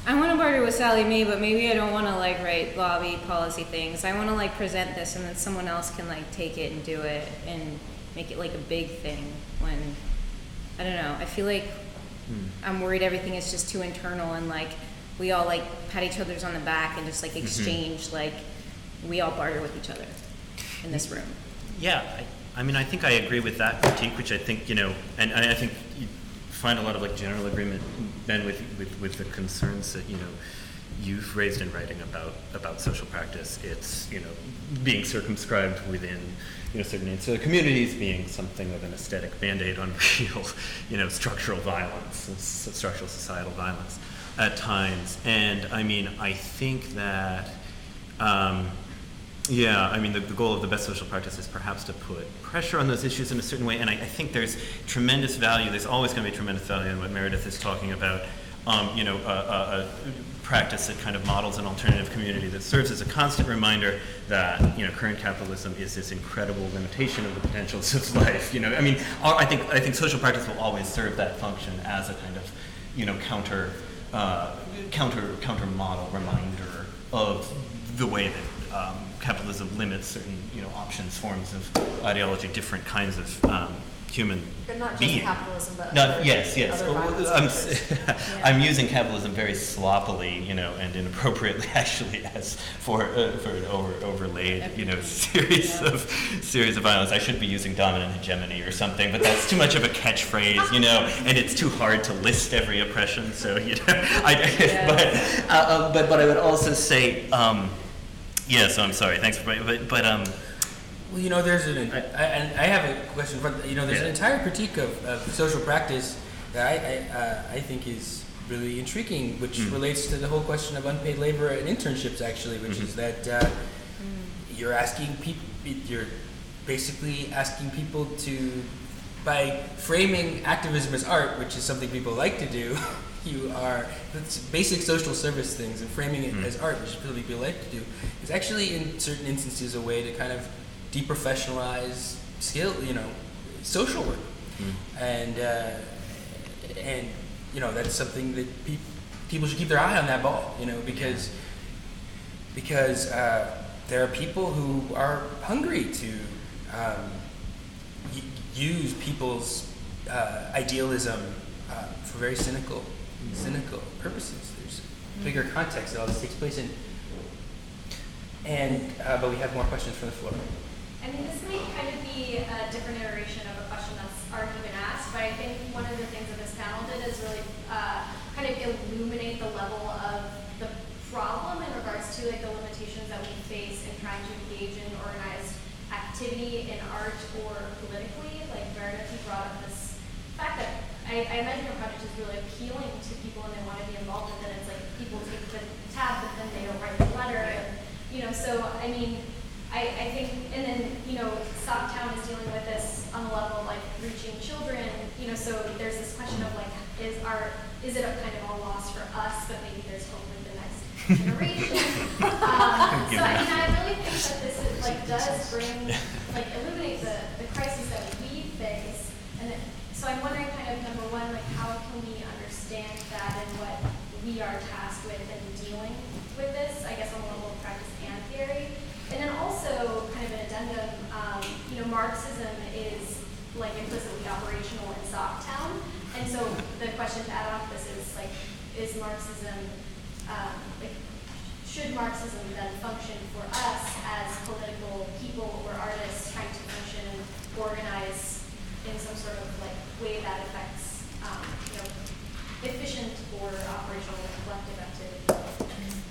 I want to barter with Sally Mae, but maybe I don't want to like write lobby policy things. I want to like present this, and then someone else can like take it and do it and make it like a big thing. When I don't know, I feel like I'm worried everything is just too internal, and like we all like pat each other's on the back and just like exchange like we all barter with each other in this room. Yeah, I mean, I think I agree with that critique, which I think, you know, and I think you find a lot of like general agreement, Ben, with the concerns that, you know, you've raised in writing about social practice. It's, you know, being circumscribed within, you know, certain ancillary communities, being something of an aesthetic band-aid on real, you know, structural violence, structural societal violence at times. And I mean, I think that, yeah, I mean, the goal of the best social practice is perhaps to put pressure on those issues in a certain way, and I think there's tremendous value, there's always going to be tremendous value in what Meredith is talking about, you know, a practice that kind of models an alternative community that serves as a constant reminder that, you know, current capitalism is this incredible limitation of the potentials of life, you know. I mean, I think social practice will always serve that function as a kind of, you know, counter model reminder of the way that capitalism limits certain, you know, options, forms of ideology, different kinds of human But not just being. capitalism, but Yes. other violence I'm using capitalism very sloppily, you know, and inappropriately, actually, as for an overlaid, you know, series of violence. I should be using dominant hegemony or something, but that's too much of a catchphrase, you know, and it's too hard to list every oppression. So, you know, but I would also say. Yeah, so I'm sorry. Thanks for but well, you know, there's I have a question. You know, there's an entire critique of social practice that I think is really intriguing, which relates to the whole question of unpaid labor and internships, actually, which is that you're asking people, you're basically asking people to, by framing activism as art, which is something people like to do. It's basic social service things, and framing it as art, which people like to do, is actually in certain instances a way to kind of deprofessionalize skill, you know, social work, and you know, that's something that people should keep their eye on that ball, you know, because there are people who are hungry to use people's idealism for very cynical purposes. There's a bigger context that all this takes place in. And but we have more questions from the floor. I mean, this may kind of be a different iteration of a question that's already been asked, but I think one of the things that this panel did is really kind of illuminate the level of the problem in regards to like the limitations that we face in trying to engage in organized activity in art or politically. Like Meredith, you brought up this fact that I imagine your project is really appealing to people and they want to be involved with it. It's like people take the tab, but then they don't write the letter. And, you know, so, I mean, I think, and then, you know, Socktown is dealing with this on the level of, like, reaching children, you know, so there's this question of, like, is it a kind of a loss for us, but maybe there's hope for the next generation? So, I mean, I really think that this is, like, does bring, like, illuminate the crisis that we face. And so I'm wondering kind of, number one, like, how can we understand that and what we are tasked with in dealing with this, I guess, on the level of practice and theory. And then also, kind of an addendum, Marxism is like implicitly operational in Socktown, and so the question to add on to this is like, is Marxism, like, should Marxism then function for us as political people or artists trying to function and organize in some sort of like way that affects, efficient or operational collective activity?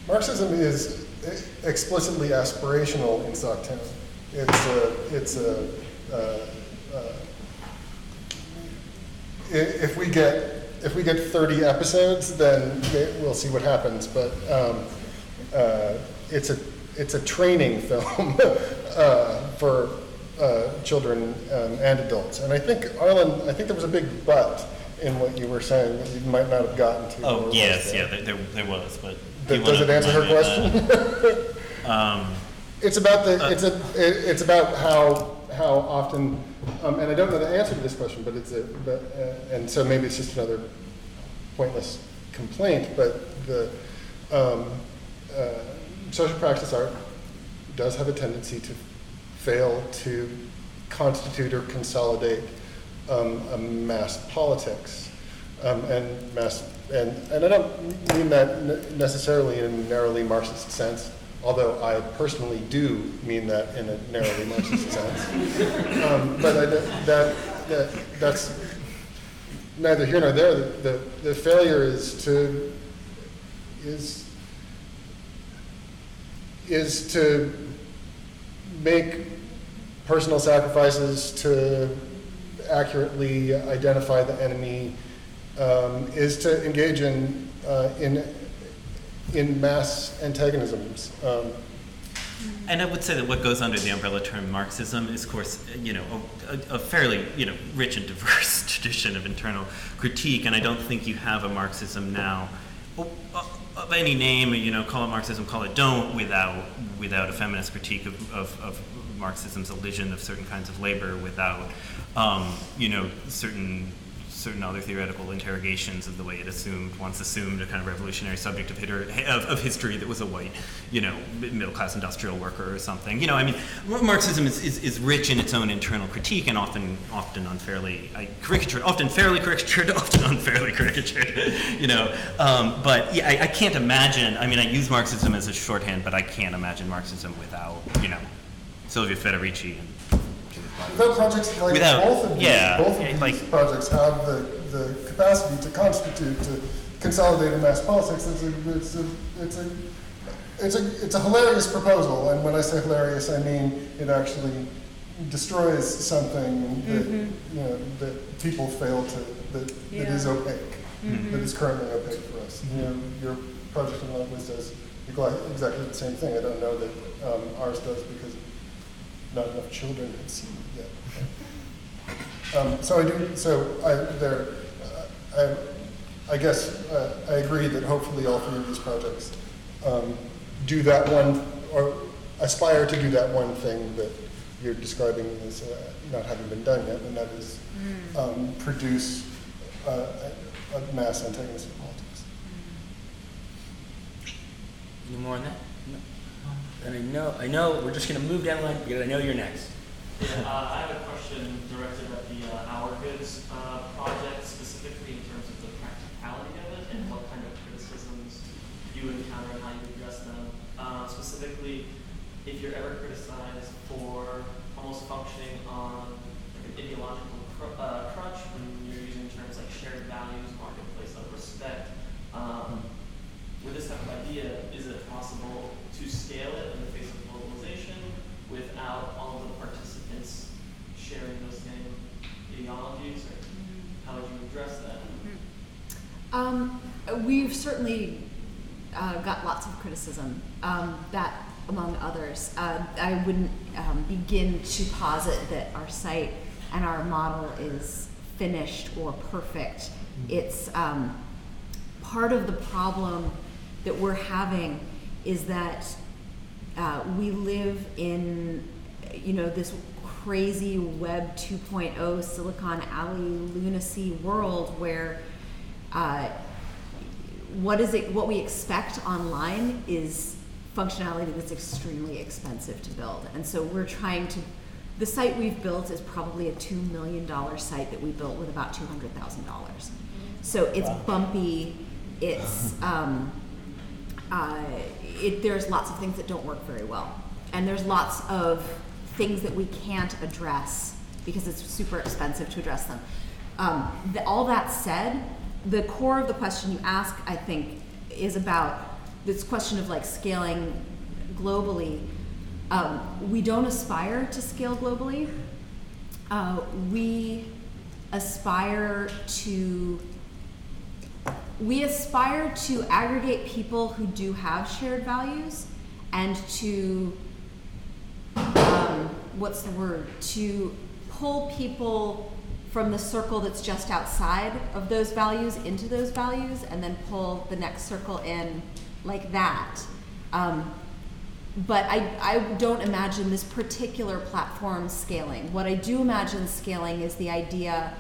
Marxism is explicitly aspirational in Socktown. If we get 30 episodes, then we'll see what happens. But it's a training film for children and adults. And I think, Arlen, there was a big but in what you were saying that you might not have gotten to. Oh, yes, there was, but... Does it answer her question? It's about how often, and I don't know the answer to this question, but and so maybe it's just another pointless complaint, but the social practice art does have a tendency to fail to constitute or consolidate a mass politics, and I don't mean that necessarily in a narrowly Marxist sense, although I personally do mean that in a narrowly Marxist sense. But that's neither here nor there. The failure is to make personal sacrifices to accurately identify the enemy, is to engage in mass antagonisms. And I would say that what goes under the umbrella term Marxism is, of course, a fairly, rich and diverse tradition of internal critique, and I don't think you have a Marxism now of any name, call it Marxism, call it don't, without a feminist critique of Marxism's elision of certain kinds of labor, without, certain other theoretical interrogations of the way it once assumed a kind of revolutionary subject of history that was a white, middle-class industrial worker or something. Marxism is rich in its own internal critique and often unfairly caricatured, often fairly caricatured, often unfairly caricatured, But yeah, I can't imagine, I use Marxism as a shorthand, but I can't imagine Marxism without, Silvia Federici and without projects like both of these projects have the capacity to constitute, to consolidate a mass politics. It's a hilarious proposal, and when I say hilarious, I mean it actually destroys something that that people fail to that is opaque, that is currently opaque for us. Your project in Lovelace does exactly the same thing. I don't know that ours does because not enough children had seen it yet. I guess I agree that hopefully all three of these projects do that one, or aspire to do that one thing that you're describing as not having been done yet, and that is produce a mass antagonistic politics. Any more on that? No. And I know we're just going to move down the line because I know you're next. Yeah, I have a question directed at the Our Goods project, specifically in terms of the practicality of it and what kind of criticisms you encounter and how you address them. Specifically, if you're ever criticized for almost functioning on like an ideological crutch when you're using terms like shared values, marketplace of respect. With this type of idea, is it possible to scale it in the face of globalization without all of the participants sharing those same ideologies, or how would you address that? We've certainly got lots of criticism, that among others. I wouldn't begin to posit that our site and our model is finished or perfect. It's part of the problem that we're having is that we live in, this crazy Web 2.0 Silicon Alley lunacy world where what we expect online is functionality that's extremely expensive to build. And so we're trying to The site we've built is probably a $2 million site that we built with about $200,000. So it's bumpy. It's there's lots of things that don't work very well, and there's lots of things that we can't address because it's super expensive to address them. All that said, the core of the question you ask, I think, is about this question of like scaling globally. We don't aspire to scale globally. We aspire to aggregate people who do have shared values and to, to pull people from the circle that's just outside of those values into those values, and then pull the next circle in like that. But I don't imagine this particular platform scaling. What I do imagine scaling is the idea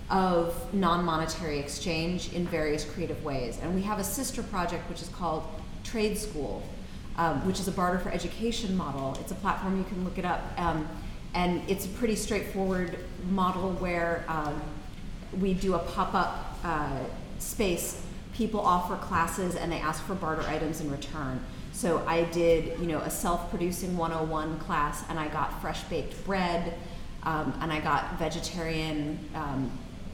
of non-monetary exchange in various creative ways. And we have a sister project which is called Trade School, which is a barter for education model. It's a platform, you can look it up. And it's a pretty straightforward model where we do a pop-up space. People offer classes and they ask for barter items in return. So I did, a self-producing 101 class, and I got fresh baked bread, and I got vegetarian,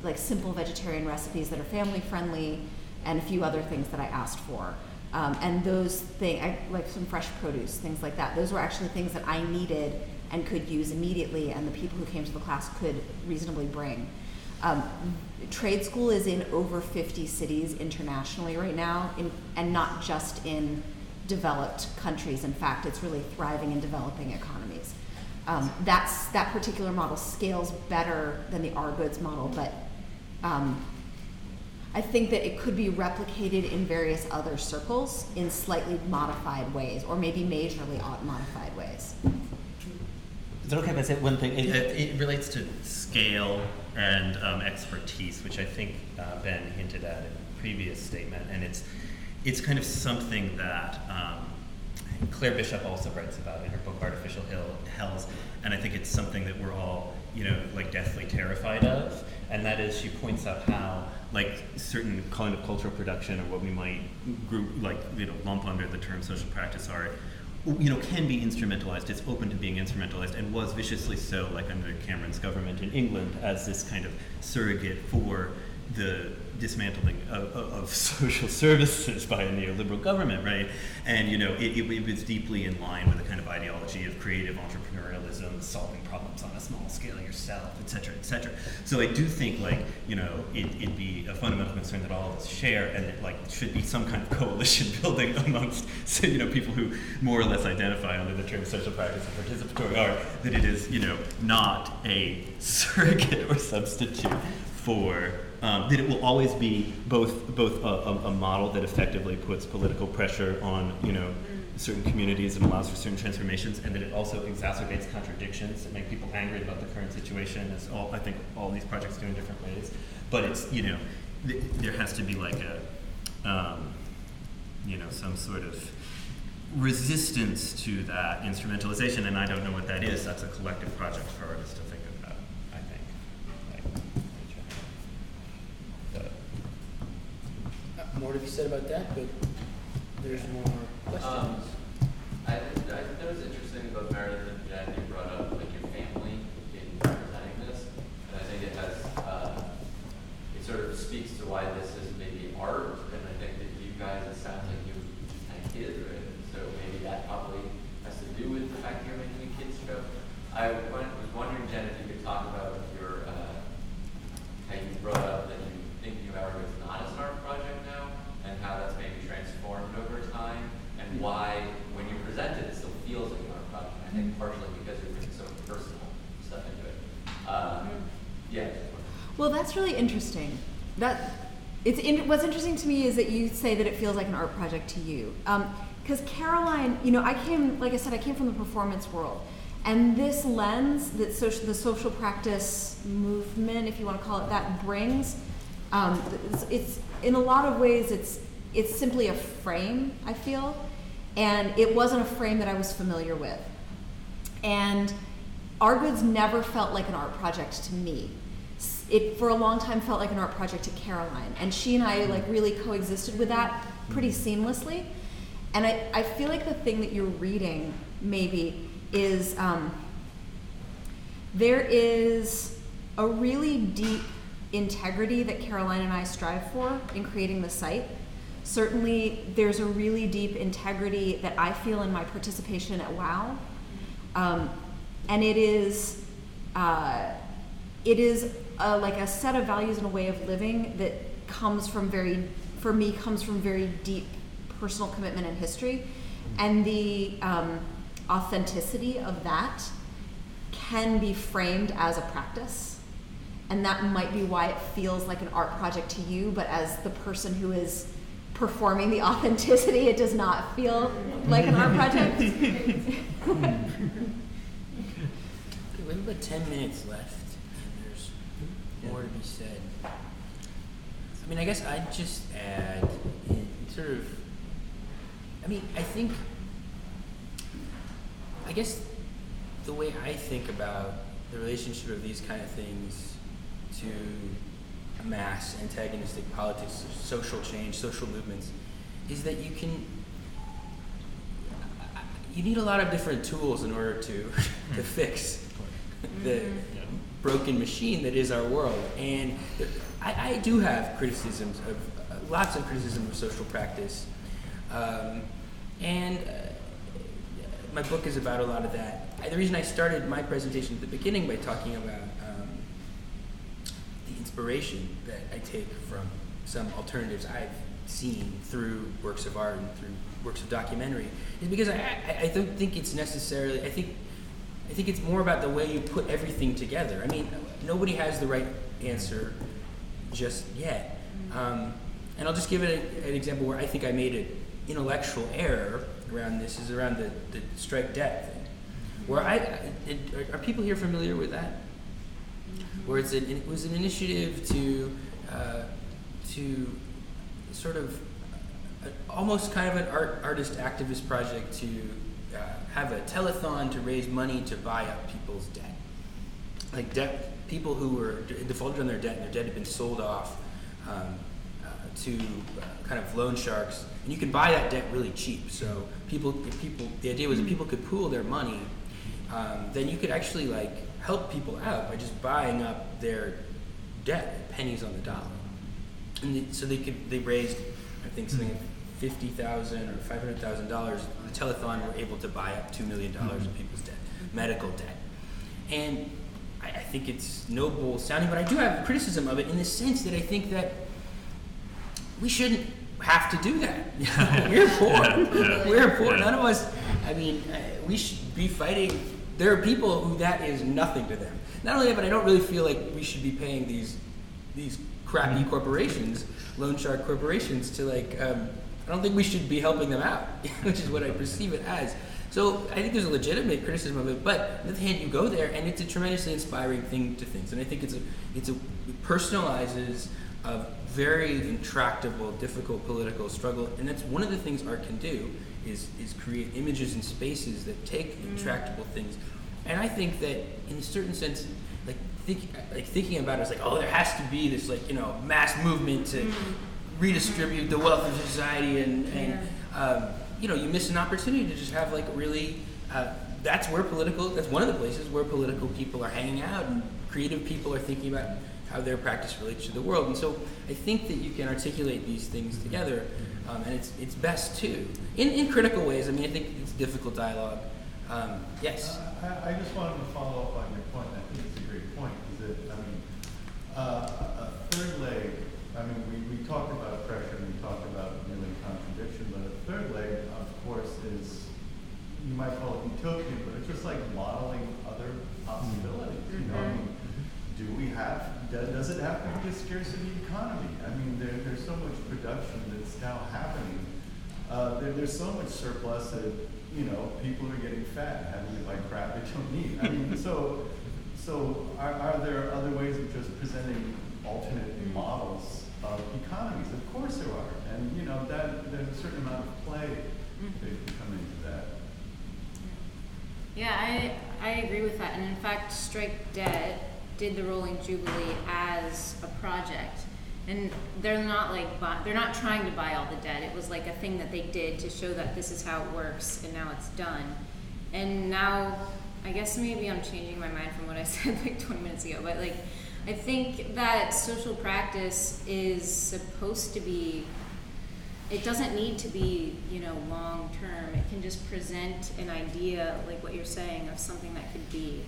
like simple vegetarian recipes that are family friendly, and a few other things that I asked for. And those things, like some fresh produce, things like that. Those were actually things that I needed and could use immediately, and the people who came to the class could reasonably bring. Trade School is in over 50 cities internationally right now, and not just in developed countries. In fact, it's really thriving in developing economies. That particular model scales better than the R goods model, but I think that it could be replicated in various other circles in slightly modified ways, or maybe majorly modified ways. Is it okay if I say one thing? It relates to scale and expertise, which I think Ben hinted at in a previous statement, and it's kind of something that Claire Bishop also writes about in her book Artificial Hells, and I think it's something that we're all, like deathly terrified of, and that is she points out how like certain kind of cultural production, or what we might group lump under the term social practice art, can be instrumentalized. It's open to being instrumentalized, and was viciously so, like under Cameron's government in England, as this kind of surrogate for the dismantling of social services by a neoliberal government, right? And it was deeply in line with a kind of ideology of creative entrepreneurialism, solving problems on a small scale yourself, et cetera, et cetera. So I do think it'd be a fundamental concern that all of us share, and that should be some kind of coalition building amongst people who more or less identify under the term social practice and participatory art, that it is not a surrogate or substitute for that it will always be both a model that effectively puts political pressure on certain communities and allows for certain transformations, and that it also exacerbates contradictions that make people angry about the current situation, as I think all these projects do in different ways. But it's there has to be like a some sort of resistance to that instrumentalization, and I don't know what that is. That's a collective project for artists to think about, I think. More to be said about that, but there's more questions. I think that was interesting about Meredith and Jen. You brought up your family in representing this, and I think it has it sort of speaks to why this is maybe art, and I think that you guys, it sounds like you had kids, right? So maybe that probably has to do with the fact that you're making a kids show. I was wondering, Jen, if you could talk about your how you brought up that you think New Hour is not as an art project now, and how that's maybe transformed over time, and why, when you present it, it still feels like an art project. I think partially because you're putting so personal stuff into it. Yeah. Well, that's really interesting. What's interesting to me is that you say that it feels like an art project to you. Because Caroline, I came from the performance world. And this lens that the social practice movement, if you want to call it that, brings, it's in a lot of ways it's simply a frame, I feel, and it wasn't a frame that I was familiar with. And Our Goods never felt like an art project to me. It for a long time felt like an art project to Caroline, and she and I like really coexisted with that pretty seamlessly. And I feel like the thing that you're reading maybe is there is a really deep integrity that Caroline and I strive for in creating the site. Certainly there's a really deep integrity that I feel in my participation at WOW. And it is like a set of values and a way of living that comes from very deep personal commitment and history. And the authenticity of that can be framed as a practice. And that might be why it feels like an art project to you, but as the person who is performing the authenticity, it does not feel like an art project. Okay, we have about 10 minutes left, and there's more to be said. I mean, I guess I'd just add, I guess the way I think about the relationship of these kind of things to mass antagonistic politics, social change, social movements, is that you need a lot of different tools in order to fix the broken machine that is our world. And I do have criticisms of lots of criticism of social practice, and my book is about a lot of that. The reason I started my presentation at the beginning by talking about the inspiration that I take from some alternatives I've seen through works of art and through works of documentary is because I don't think it's necessarily, I think it's more about the way you put everything together. I mean, nobody has the right answer just yet. And I'll just give it an example where I think I made an intellectual error around this, is around the strike debt thing. Where are people here familiar with that? Where it was an initiative to sort of almost kind of an artist activist project to have a telethon to raise money to buy up people's debt. Like people who were defaulted on their debt, and their debt had been sold off to kind of loan sharks, and you could buy that debt really cheap. So the idea was that people could pool their money, then you could actually like help people out by just buying up their debt at pennies on the dollar. And so they raised, I think, something like $50,000 or $500,000. The telethon were able to buy up $2 million of people's debt, medical debt. And I think it's noble sounding, but I do have criticism of it in the sense that I think that we shouldn't have to do that. We're poor. We're poor. None of us, I mean, we should be fighting. There are people who that is nothing to them. Not only that, but I don't really feel like we should be paying these crappy corporations, loan shark corporations, to like, I don't think we should be helping them out, which is what I perceive it as. So I think there's a legitimate criticism of it, but on the other hand, you go there and it's a tremendously inspiring thing to things. And I think it personalizes a very intractable, difficult political struggle. And that's one of the things art can do, is create images and spaces that take intractable things. And I think that in a certain sense, thinking about it, it's like, oh, there has to be this mass movement to redistribute the wealth of society, and you miss an opportunity to just have like really, that's one of the places where political people are hanging out and creative people are thinking about how their practice relates to the world. And so I think that you can articulate these things together, and it's best too, in critical ways. I mean, I think it's difficult dialogue. Yes? I just wanted to follow up on your point, and I think it's a great point, is that, a third leg, we talked about pressure, and we talked about really contradiction, but a third leg, of course, is, you might call it utopian, but it's just like modeling other possibilities, does it have to be a scarcity economy? I mean, there's so much production that's now happening. There's so much surplus that, people are getting fat and having to buy crap they don't need. I mean, so are there other ways of just presenting alternate models of economies? Of course there are. And, that there's a certain amount of play that can come into that. Yeah, I agree with that. And in fact, Strike Debt did the Rolling Jubilee as a project. And they're not they're not trying to buy all the debt. It was like a thing that they did to show that this is how it works, and now it's done. And now, I guess maybe I'm changing my mind from what I said like 20 minutes ago, but like, I think that social practice is supposed to be, it doesn't need to be, long term. It can just present an idea, like what you're saying, of something that could be.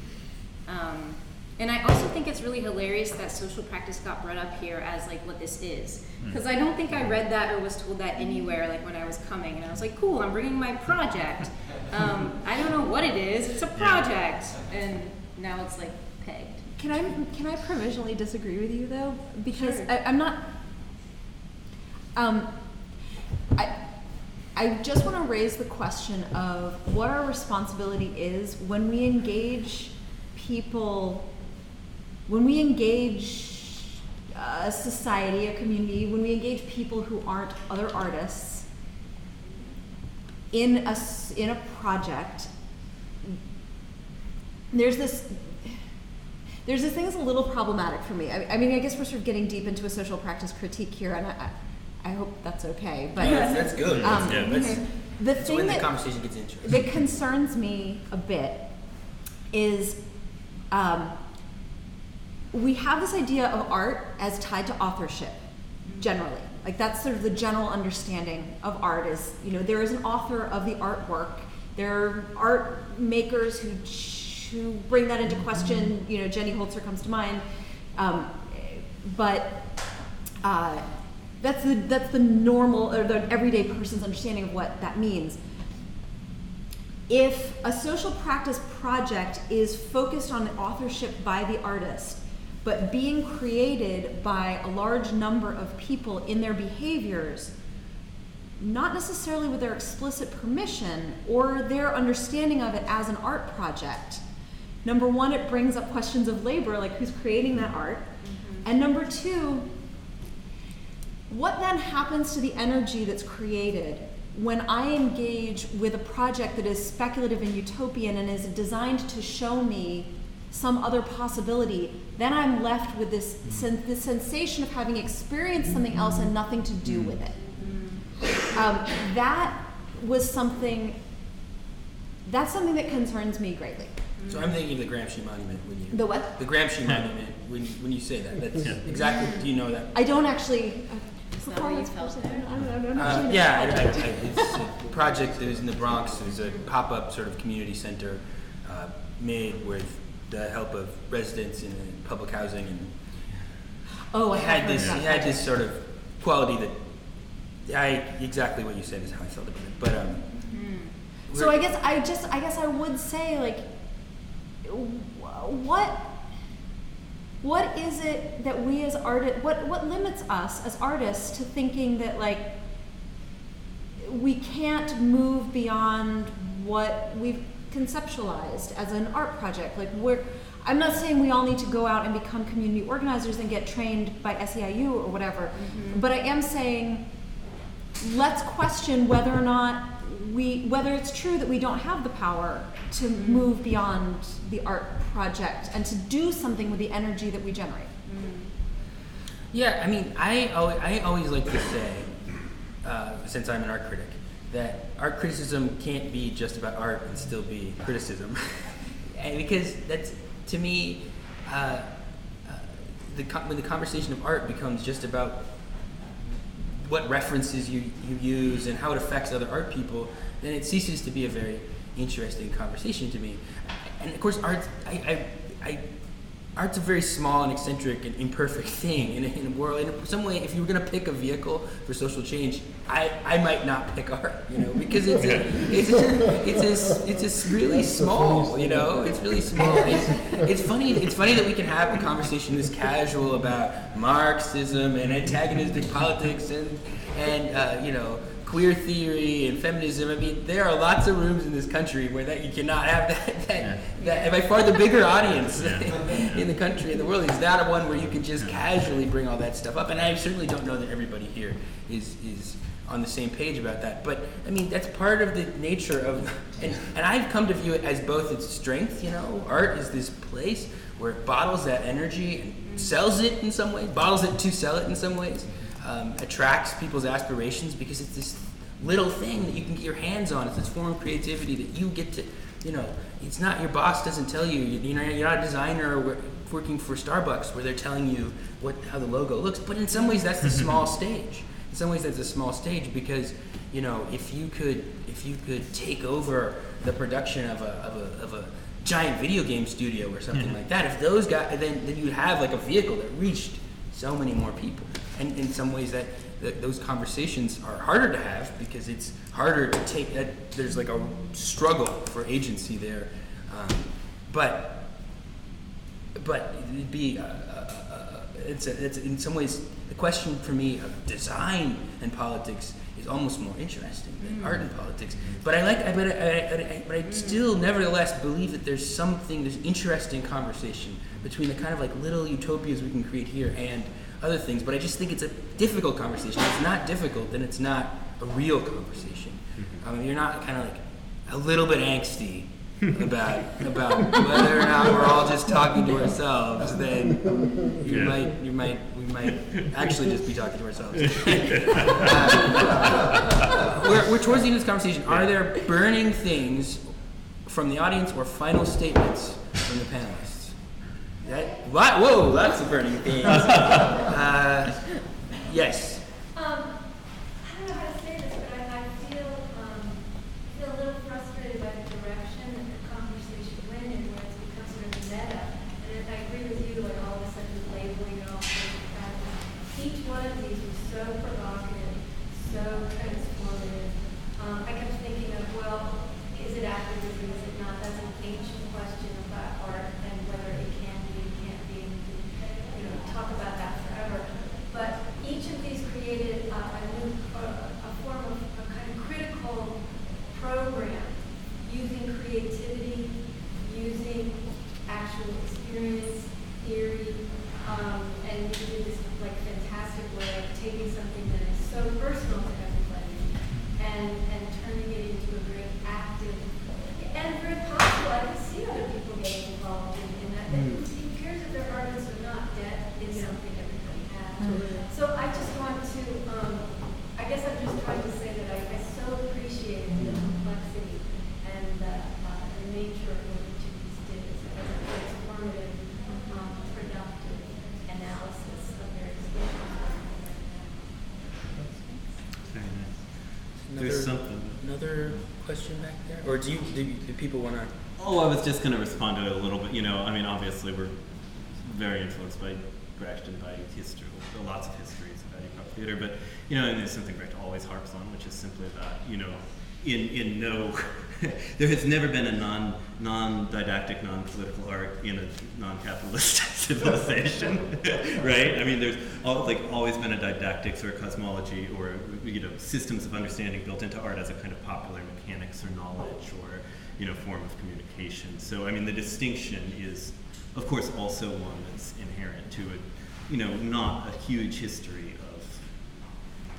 And I also think it's really hilarious that social practice got brought up here as like what this is. Because I don't think I read that or was told that anywhere like when I was coming. And I was like, cool, I'm bringing my project. I don't know what it is. It's a project. And now it's like pegged. Can I provisionally disagree with you though? Because Sure. I'm not. I just want to raise the question of what our responsibility is when we engage people, when we engage a society, a community, when we engage people who aren't other artists in a project. There's this thing that's a little problematic for me. I mean, I guess we're sort of getting deep into a social practice critique here, and I hope that's okay. But that's good. The thing when that the conversation gets interesting. that concerns me a bit is we have this idea of art as tied to authorship, generally. Like that's sort of the general understanding of art is, there is an author of the artwork. There are art makers who bring that into question. Jenny Holzer comes to mind. But that's the normal or the everyday person's understanding of what that means. If a social practice project is focused on authorship by the artist, but being created by a large number of people in their behaviors, not necessarily with their explicit permission or their understanding of it as an art project, number one, it brings up questions of labor, like who's creating that art, and number two, what then happens to the energy that's created when I engage with a project that is speculative and utopian and is designed to show me some other possibility? Then I'm left with this sensation of having experienced something else and nothing to do with it. That's something that concerns me greatly. So I'm thinking of the Gramsci Monument when you. The what? The Gramsci Monument when you say that. That's exactly. Do you know that? I don't actually. Is that what you felt there? It's a project that was in the Bronx. It was a pop-up sort of community center made with the help of residents in public housing, and it had this sort of quality that exactly what you said is how I felt about it. But so I guess I would say, like, what is it that we as artists, what limits us as artists to thinking that, like, we can't move beyond what we've conceptualized as an art project? Like, I'm not saying we all need to go out and become community organizers and get trained by SEIU or whatever, but I am saying let's question whether or not whether it's true that we don't have the power to move beyond the art project and to do something with the energy that we generate. Yeah, I mean, I always like to say, since I'm an art critic, that art criticism can't be just about art and still be criticism. And because that's, to me, when the conversation of art becomes just about what references you use and how it affects other art people, then it ceases to be a very interesting conversation to me. And of course, art's a very small and eccentric and imperfect thing in a world. In some way, if you were going to pick a vehicle for social change, I might not pick art, because it's really small, it's really small. It's funny that we can have a conversation this casual about Marxism and antagonistic politics and queer theory and feminism. I mean, there are lots of rooms in this country where you cannot have that and by far the bigger audience in the country, in the world, is that one where you can just casually bring all that stuff up. And I certainly don't know that everybody here is on the same page about that. But I mean, that's part of the nature of, and I've come to view it as both its strength. You know, art is this place where it bottles that energy and sells it in some ways, bottles it to sell it in some ways, attracts people's aspirations because it's this little thing that you can get your hands on. It's this form of creativity that you get to, you know, it's not, your boss doesn't tell you, you're not a designer working for Starbucks where they're telling you how the logo looks, but in some ways that's the small stage. In some ways that's a small stage because, you know, if you could take over the production of a giant video game studio or something like that, if those guys, then you'd have like a vehicle that reached so many more people. And in some ways that those conversations are harder to have because it's harder to take that. There's like a struggle for agency there, but it'd be it's in some ways the question for me of design and politics is almost more interesting than art and politics. But I still nevertheless believe that there's interesting conversation between the kind of like little utopias we can create here and other things, but I just think it's a difficult conversation. If it's not difficult, then it's not a real conversation. You're not kind of like a little bit angsty about whether or not we're all just talking to ourselves. Then we might actually just be talking to ourselves. We're towards the end of this conversation. Are there burning things from the audience or final statements from the panelists? Whoa, that's a burning thing. Yes. I don't know how to say this, but I feel a little frustrated by the direction that the conversation went in, where it's become sort of meta. And I agree with you, like all of a sudden labeling it all sorts of factors. Each one of these was so provocative, so transformative. I kept thinking of, well, is it activism, is it not? That's an ancient question about art and whether it can be, can't be. You know, talk about that forever. But each of these created a form of a kind of critical program using creativity, using actual experience, theory, and you did this like fantastic way of taking something that is so personal to everybody and turning it into a very active and very possible. I can see other people getting involved in that. Who cares if they're artists or not? That is something everybody has. So I just want to, I guess I'm just trying to say that I so appreciate the complexity and the nature of what each of these did as a transformative, productive analysis of their experience. Very nice. There's something. Another question back there? Or do people want to? Oh, I was just going to respond to it a little bit. You know, I mean, obviously we're very influenced by Brecht and by history, lots of histories about epoch theater, but, you know, and there's something Brecht always harps on, which is simply that, you know, in no, there has never been a non-didactic, non-political art in a non-capitalist civilization, right? I mean, there's always been a didactics or a cosmology or, you know, systems of understanding built into art as a kind of popular mechanics or knowledge or, you know, form of communication. So, I mean, the distinction is, of course, also one that's inherent to it, you know, not a huge history of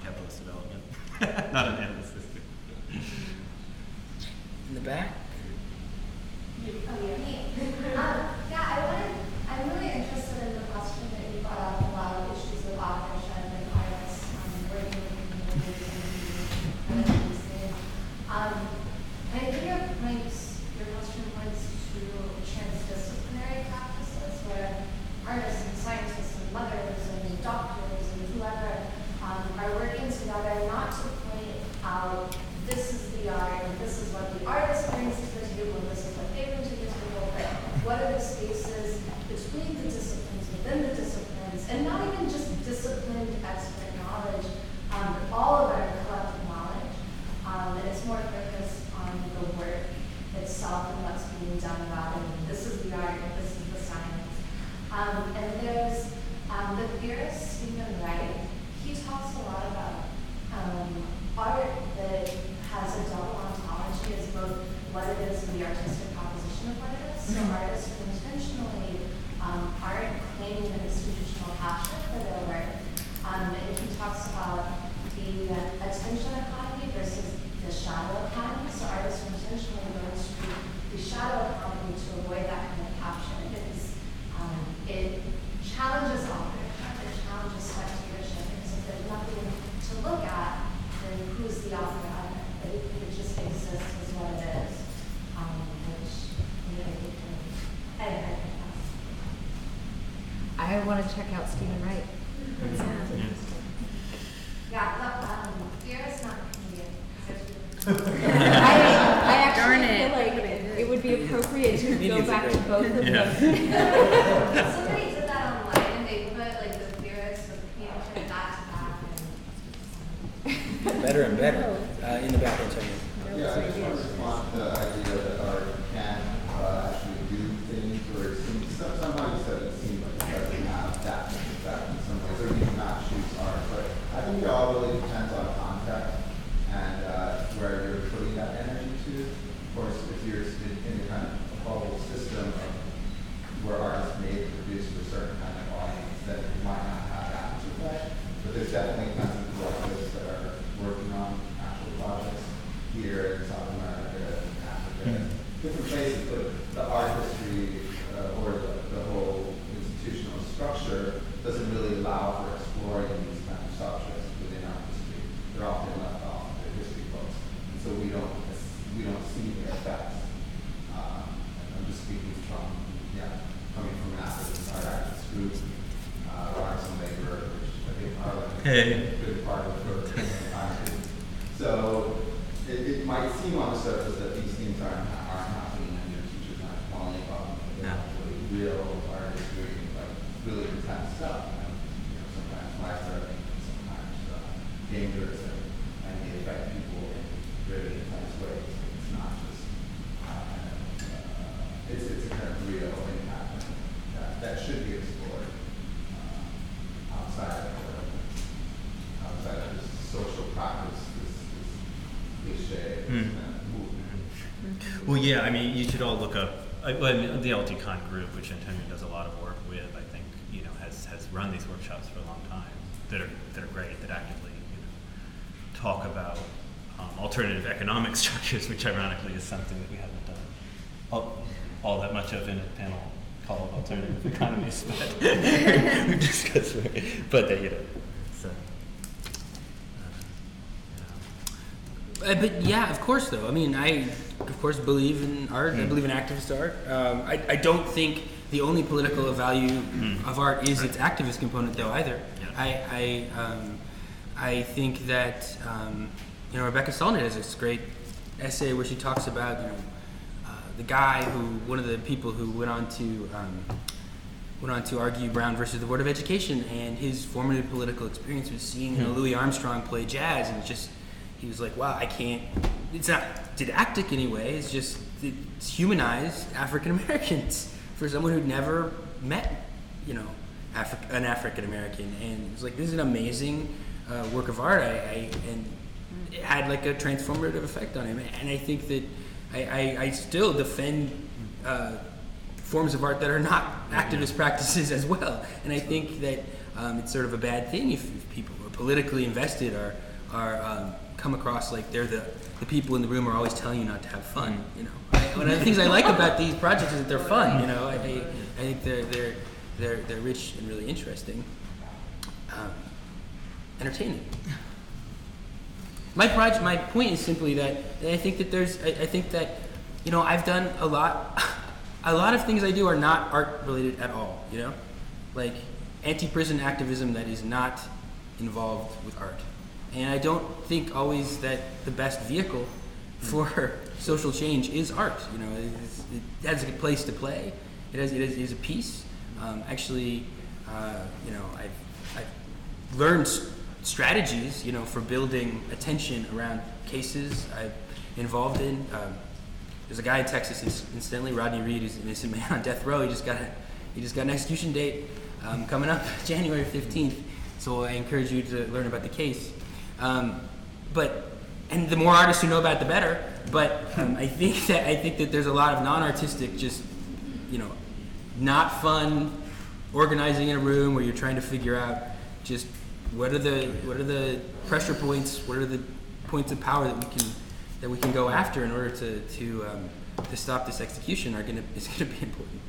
capitalist development, not an endless history. In the back? I'm really interested in the question that you brought up about issues of authorship and artists working with communities and producing. And I think your question points to transdisciplinary practices where artists and scientists and mothers and doctors and whoever are working together not to point out this is the art and this is what the artist brings to the table, this is what they bring to the table, but what are the I want to check out Stephen Wright. That sounds interesting. Yeah, Vera's not Canadian. I actually Darn feel it. like it would be appropriate to go back to both of Yeah. them. Somebody did that online and they put like the Vera's with Canadian back to back. Better and better in the back, Antonio. Yeah, I just want to respond to the idea that art can actually do things where it seems, somebody said it seems like it doesn't have that much effect in some ways, or you not choose art, but I think it all really depends on context and where you're putting that energy to. Of course, if you're in a kind of a bubble system of where art is made and produced for a certain kind of audience, then it might not have that much effect, but there's definitely kinds of people like this that are working on actual projects here in South America and Africa, different places, but the art history or the whole institutional structure doesn't really allow for exploring these kind of subjects within our history. They're often left off in the history books, and so we don't see their effects. I'm just speaking from coming from an African art activist group, Arlen Labor, which I think Arlen is a good part of the time too. So it might seem on the surface that these things aren't happening and your teachers aren't telling about really real art history, like really intense stuff. And, sometimes life-threatening, sometimes dangerous, and they affect people in really intense ways. It's not just it's a kind of real impact that should be explored outside of this social practice. Well, yeah, I mean, you should all look up, the LTCon group, which Antonio does a lot of work with, I think, has run these workshops for a long time that are great, that actively, talk about alternative economic structures, which ironically is something that we haven't done all that much of in a panel called Alternative Economies, but we've discussed it. But so. But yeah, of course, though. I mean, I, of course, believe in art. I believe in activist art. I don't think the only political value of art is its activist component, though, either. Yeah. I think that, Rebecca Solnit has this great essay where she talks about, the guy one of the people who went on to argue Brown versus the Board of Education, and his formative political experience was seeing Louis Armstrong play jazz, and he was like, wow, it's not didactic anyway, it's humanized African Americans for someone who'd never met, an African American. And it was like, this is an amazing work of art, and it had like a transformative effect on him. And I think that I still defend forms of art that are not activist practices as well. And I think that it's sort of a bad thing if people who are politically invested are come across like they're the people in the room are always telling you not to have fun. One of the things I like about these projects is that they're fun. I think they're rich and really interesting, entertaining. My point is simply that I think that I've done a lot of things I do are not art related at all. Like anti-prison activism that is not involved with art. And I don't think always that the best vehicle for social change is art. It has a place to play. It is a piece. I've learned strategies, for building attention around cases I'm involved in. There's a guy in Texas, incidentally, Rodney Reed, who's an innocent man on death row. He just got an execution date coming up January 15th. So I encourage you to learn about the case. And the more artists who know about it, the better. But I think that there's a lot of non-artistic, just not fun organizing in a room where you're trying to figure out just what are the pressure points, what are the points of power that we can go after in order to stop this execution is gonna be important.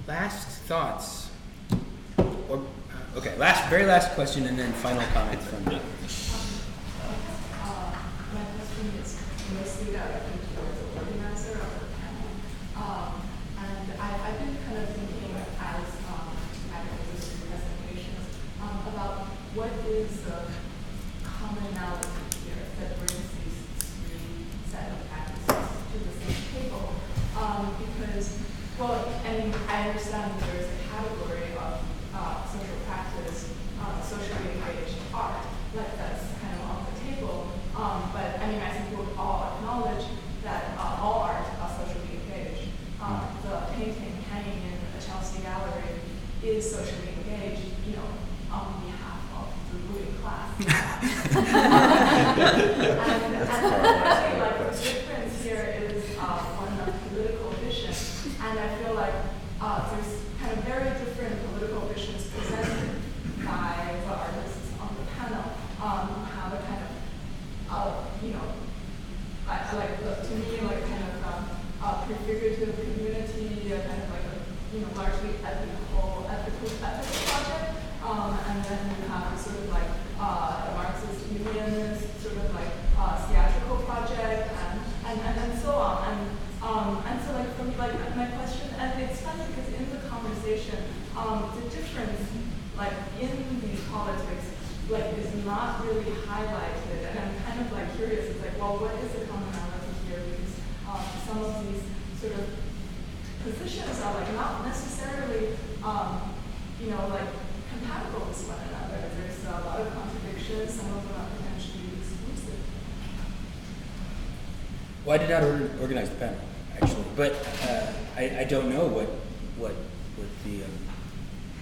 Last thoughts. Very last question, and then final comments from me. My question is mostly directed towards the organizer of the panel. And I've been kind of thinking as well, I mean, I understand that there's a category of social practice, socially engaged art, like that's kind of on the table. But I mean, I think we would all acknowledge that all art are socially engaged. The painting hanging in a Chelsea gallery is socially engaged, you know, on behalf of the ruling class. and like the difference here is one of political vision, and I feel like there's kind of very different political visions presented by the artists on the panel. How the kind of you know, to me, like kind of prefigurative community, kind of like a, you know, largely ethical project, and then you have sort of like a Marxist unionist sort of like theatrical project, and so on, and so like for me, like my question, and it's funny because in the conversation, the difference like in these politics like is not really highlighted, and I'm kind of like curious. It's like, well, what is the commonality here? Because some of these sort of positions are like not necessarily, you know, like compatible with one another. There's a lot of contradictions. Some of them are potentially exclusive. Well, I did not organize the panel actually, but I don't know what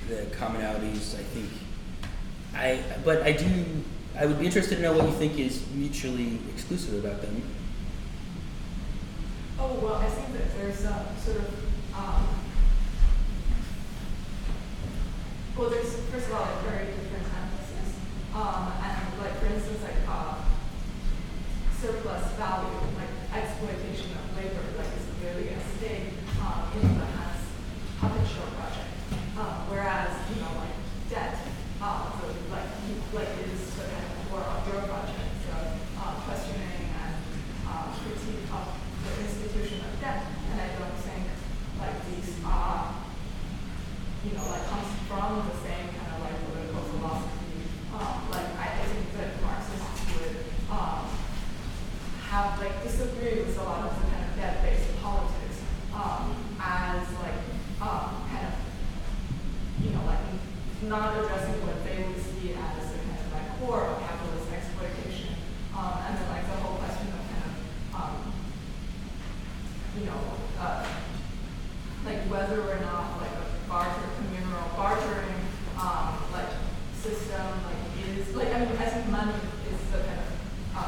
the commonalities. I think but I would be interested to know what you think is mutually exclusive about them. Oh, well, I think that there's sort of, well, there's, first of all, a very different emphasis. And like, for instance, like surplus value, like exploitation of labor, like is clearly at stake in the H.E.N.S puppet show project. Whereas, you know, like debt, like is the kind of core of your project. So questioning and critique of the institution of debt, and I don't think like these you know, like comes from the same kind of like political philosophy. Like I think that Marxists would have like disagree with a lot of the kind of debt-based politics as like kind of, you know, like not addressing what they would see as a kind of like core of capitalist exploitation, and then like the whole question of kind of you know, like whether or not like a communal bartering like system like is like, I mean, I think money is the kind of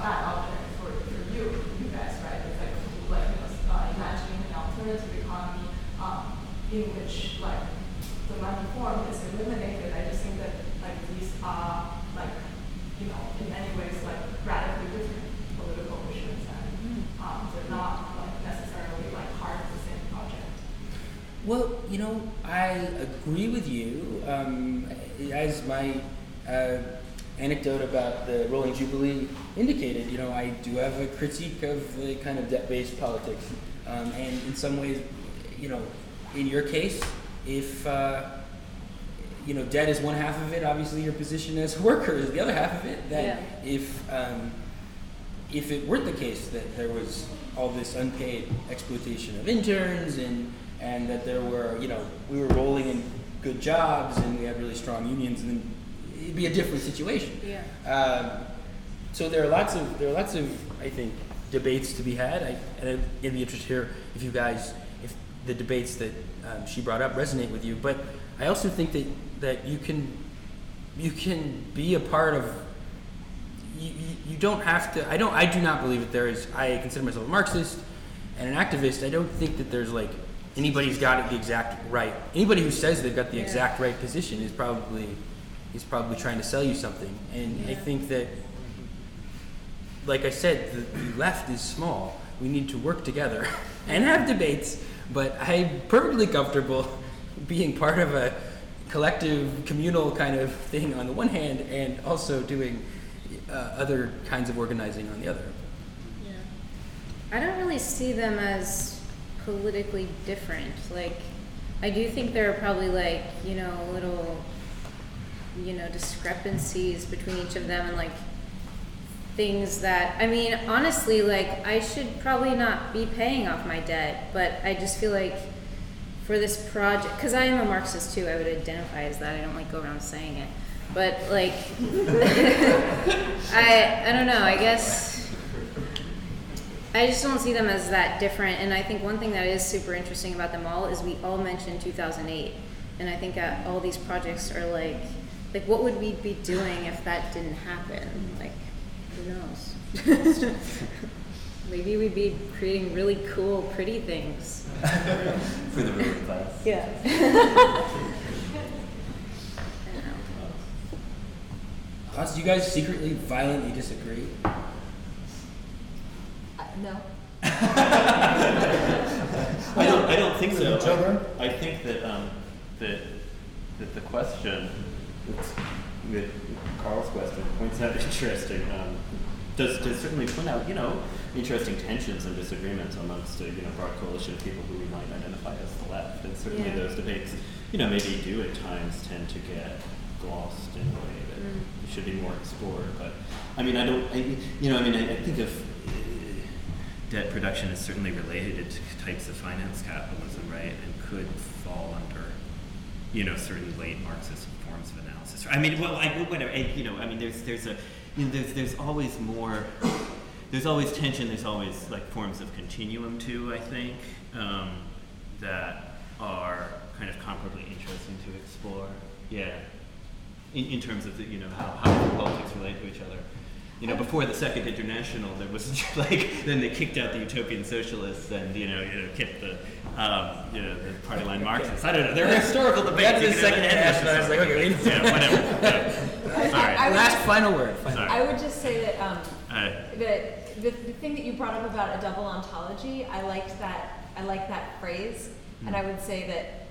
that object for you guys, right? It's like you know, imagining an alternative economy in which like the money form is eliminated. I just think that like these are like, you know, in many ways like radically different political visions, and they're not like necessarily like part of the same project. Well, you know, I agree with you. As my anecdote about the Rolling Jubilee indicated, you know, I do have a critique of the kind of debt-based politics. And in some ways, you know, in your case, if you know, debt is one half of it, obviously your position as a worker is the other half of it. That if it weren't the case that there was all this unpaid exploitation of interns and that there were, you know, we were rolling in good jobs and we had really strong unions, and then it'd be a different situation. Yeah. So there are lots of I think debates to be had. And I'd be interested to hear if you guys, if the debates that she brought up resonate with you. But I also think that you can be a part of. You don't have to. I do not believe that there is. I consider myself a Marxist and an activist. I don't think that there's like anybody's got it the exact right. Anybody who says they've got the exact right position is probably trying to sell you something. And I think that, like I said, the left is small. We need to work together and have debates. But I'm perfectly comfortable being part of a collective, communal kind of thing on the one hand, and also doing other kinds of organizing on the other. Yeah. I don't really see them as politically different. Like, I do think there are probably like, you know, little, you know, discrepancies between each of them, and like things that, I mean, honestly, like I should probably not be paying off my debt, but I just feel like for this project, because I am a Marxist too, I would identify as that. I don't like go around saying it, but like, I don't know. I guess I just don't see them as that different. And I think one thing that is super interesting about them all is we all mentioned 2008, and I think all these projects are like what would we be doing if that didn't happen? Like, who knows? Maybe we'd be creating really cool, pretty things. For the ruling class. Yeah. Hans, do you guys secretly, violently disagree? No. I don't think so. Each other? I think that that the question, that Carl's question points out interesting. Does certainly point out interesting tensions and disagreements amongst a broad coalition of people who we might identify as the left, and certainly those debates maybe do at times tend to get glossed in a way that should be more explored. But I think of debt production is certainly related to types of finance capitalism, right, and could fall under certain late Marxist forms of analysis. I mean, well, whatever. There's always more. There's always tension. There's always forms of continuum too. I think that are kind of comparably interesting to explore. Yeah, in terms of how politics relate to each other. Before the Second International, there was then they kicked out the utopian socialists and kept the the party line Marxists. I don't know. There are historical debates. After the Second International, I was like, okay, whatever. Last final word. I would just say that the thing that you brought up about a double ontology, I like that phrase, and I would say that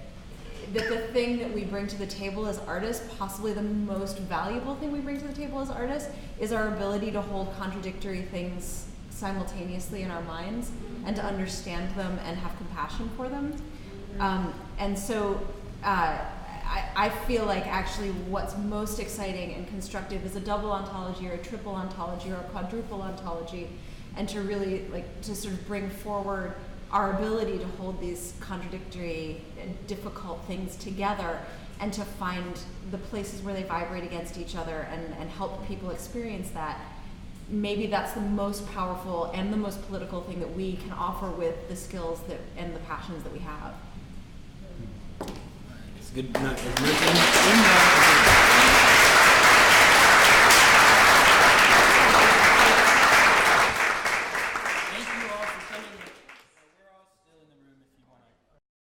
the thing that we bring to the table as artists, possibly the most valuable thing we bring to the table as artists, is our ability to hold contradictory things simultaneously in our minds and to understand them and have compassion for them. And so I feel like actually what's most exciting and constructive is a double ontology or a triple ontology or a quadruple ontology, and to really to sort of bring forward our ability to hold these contradictory and difficult things together and to find the places where they vibrate against each other and help people experience that. Maybe that's the most powerful and the most political thing that we can offer with the skills and the passions that we have. It's good.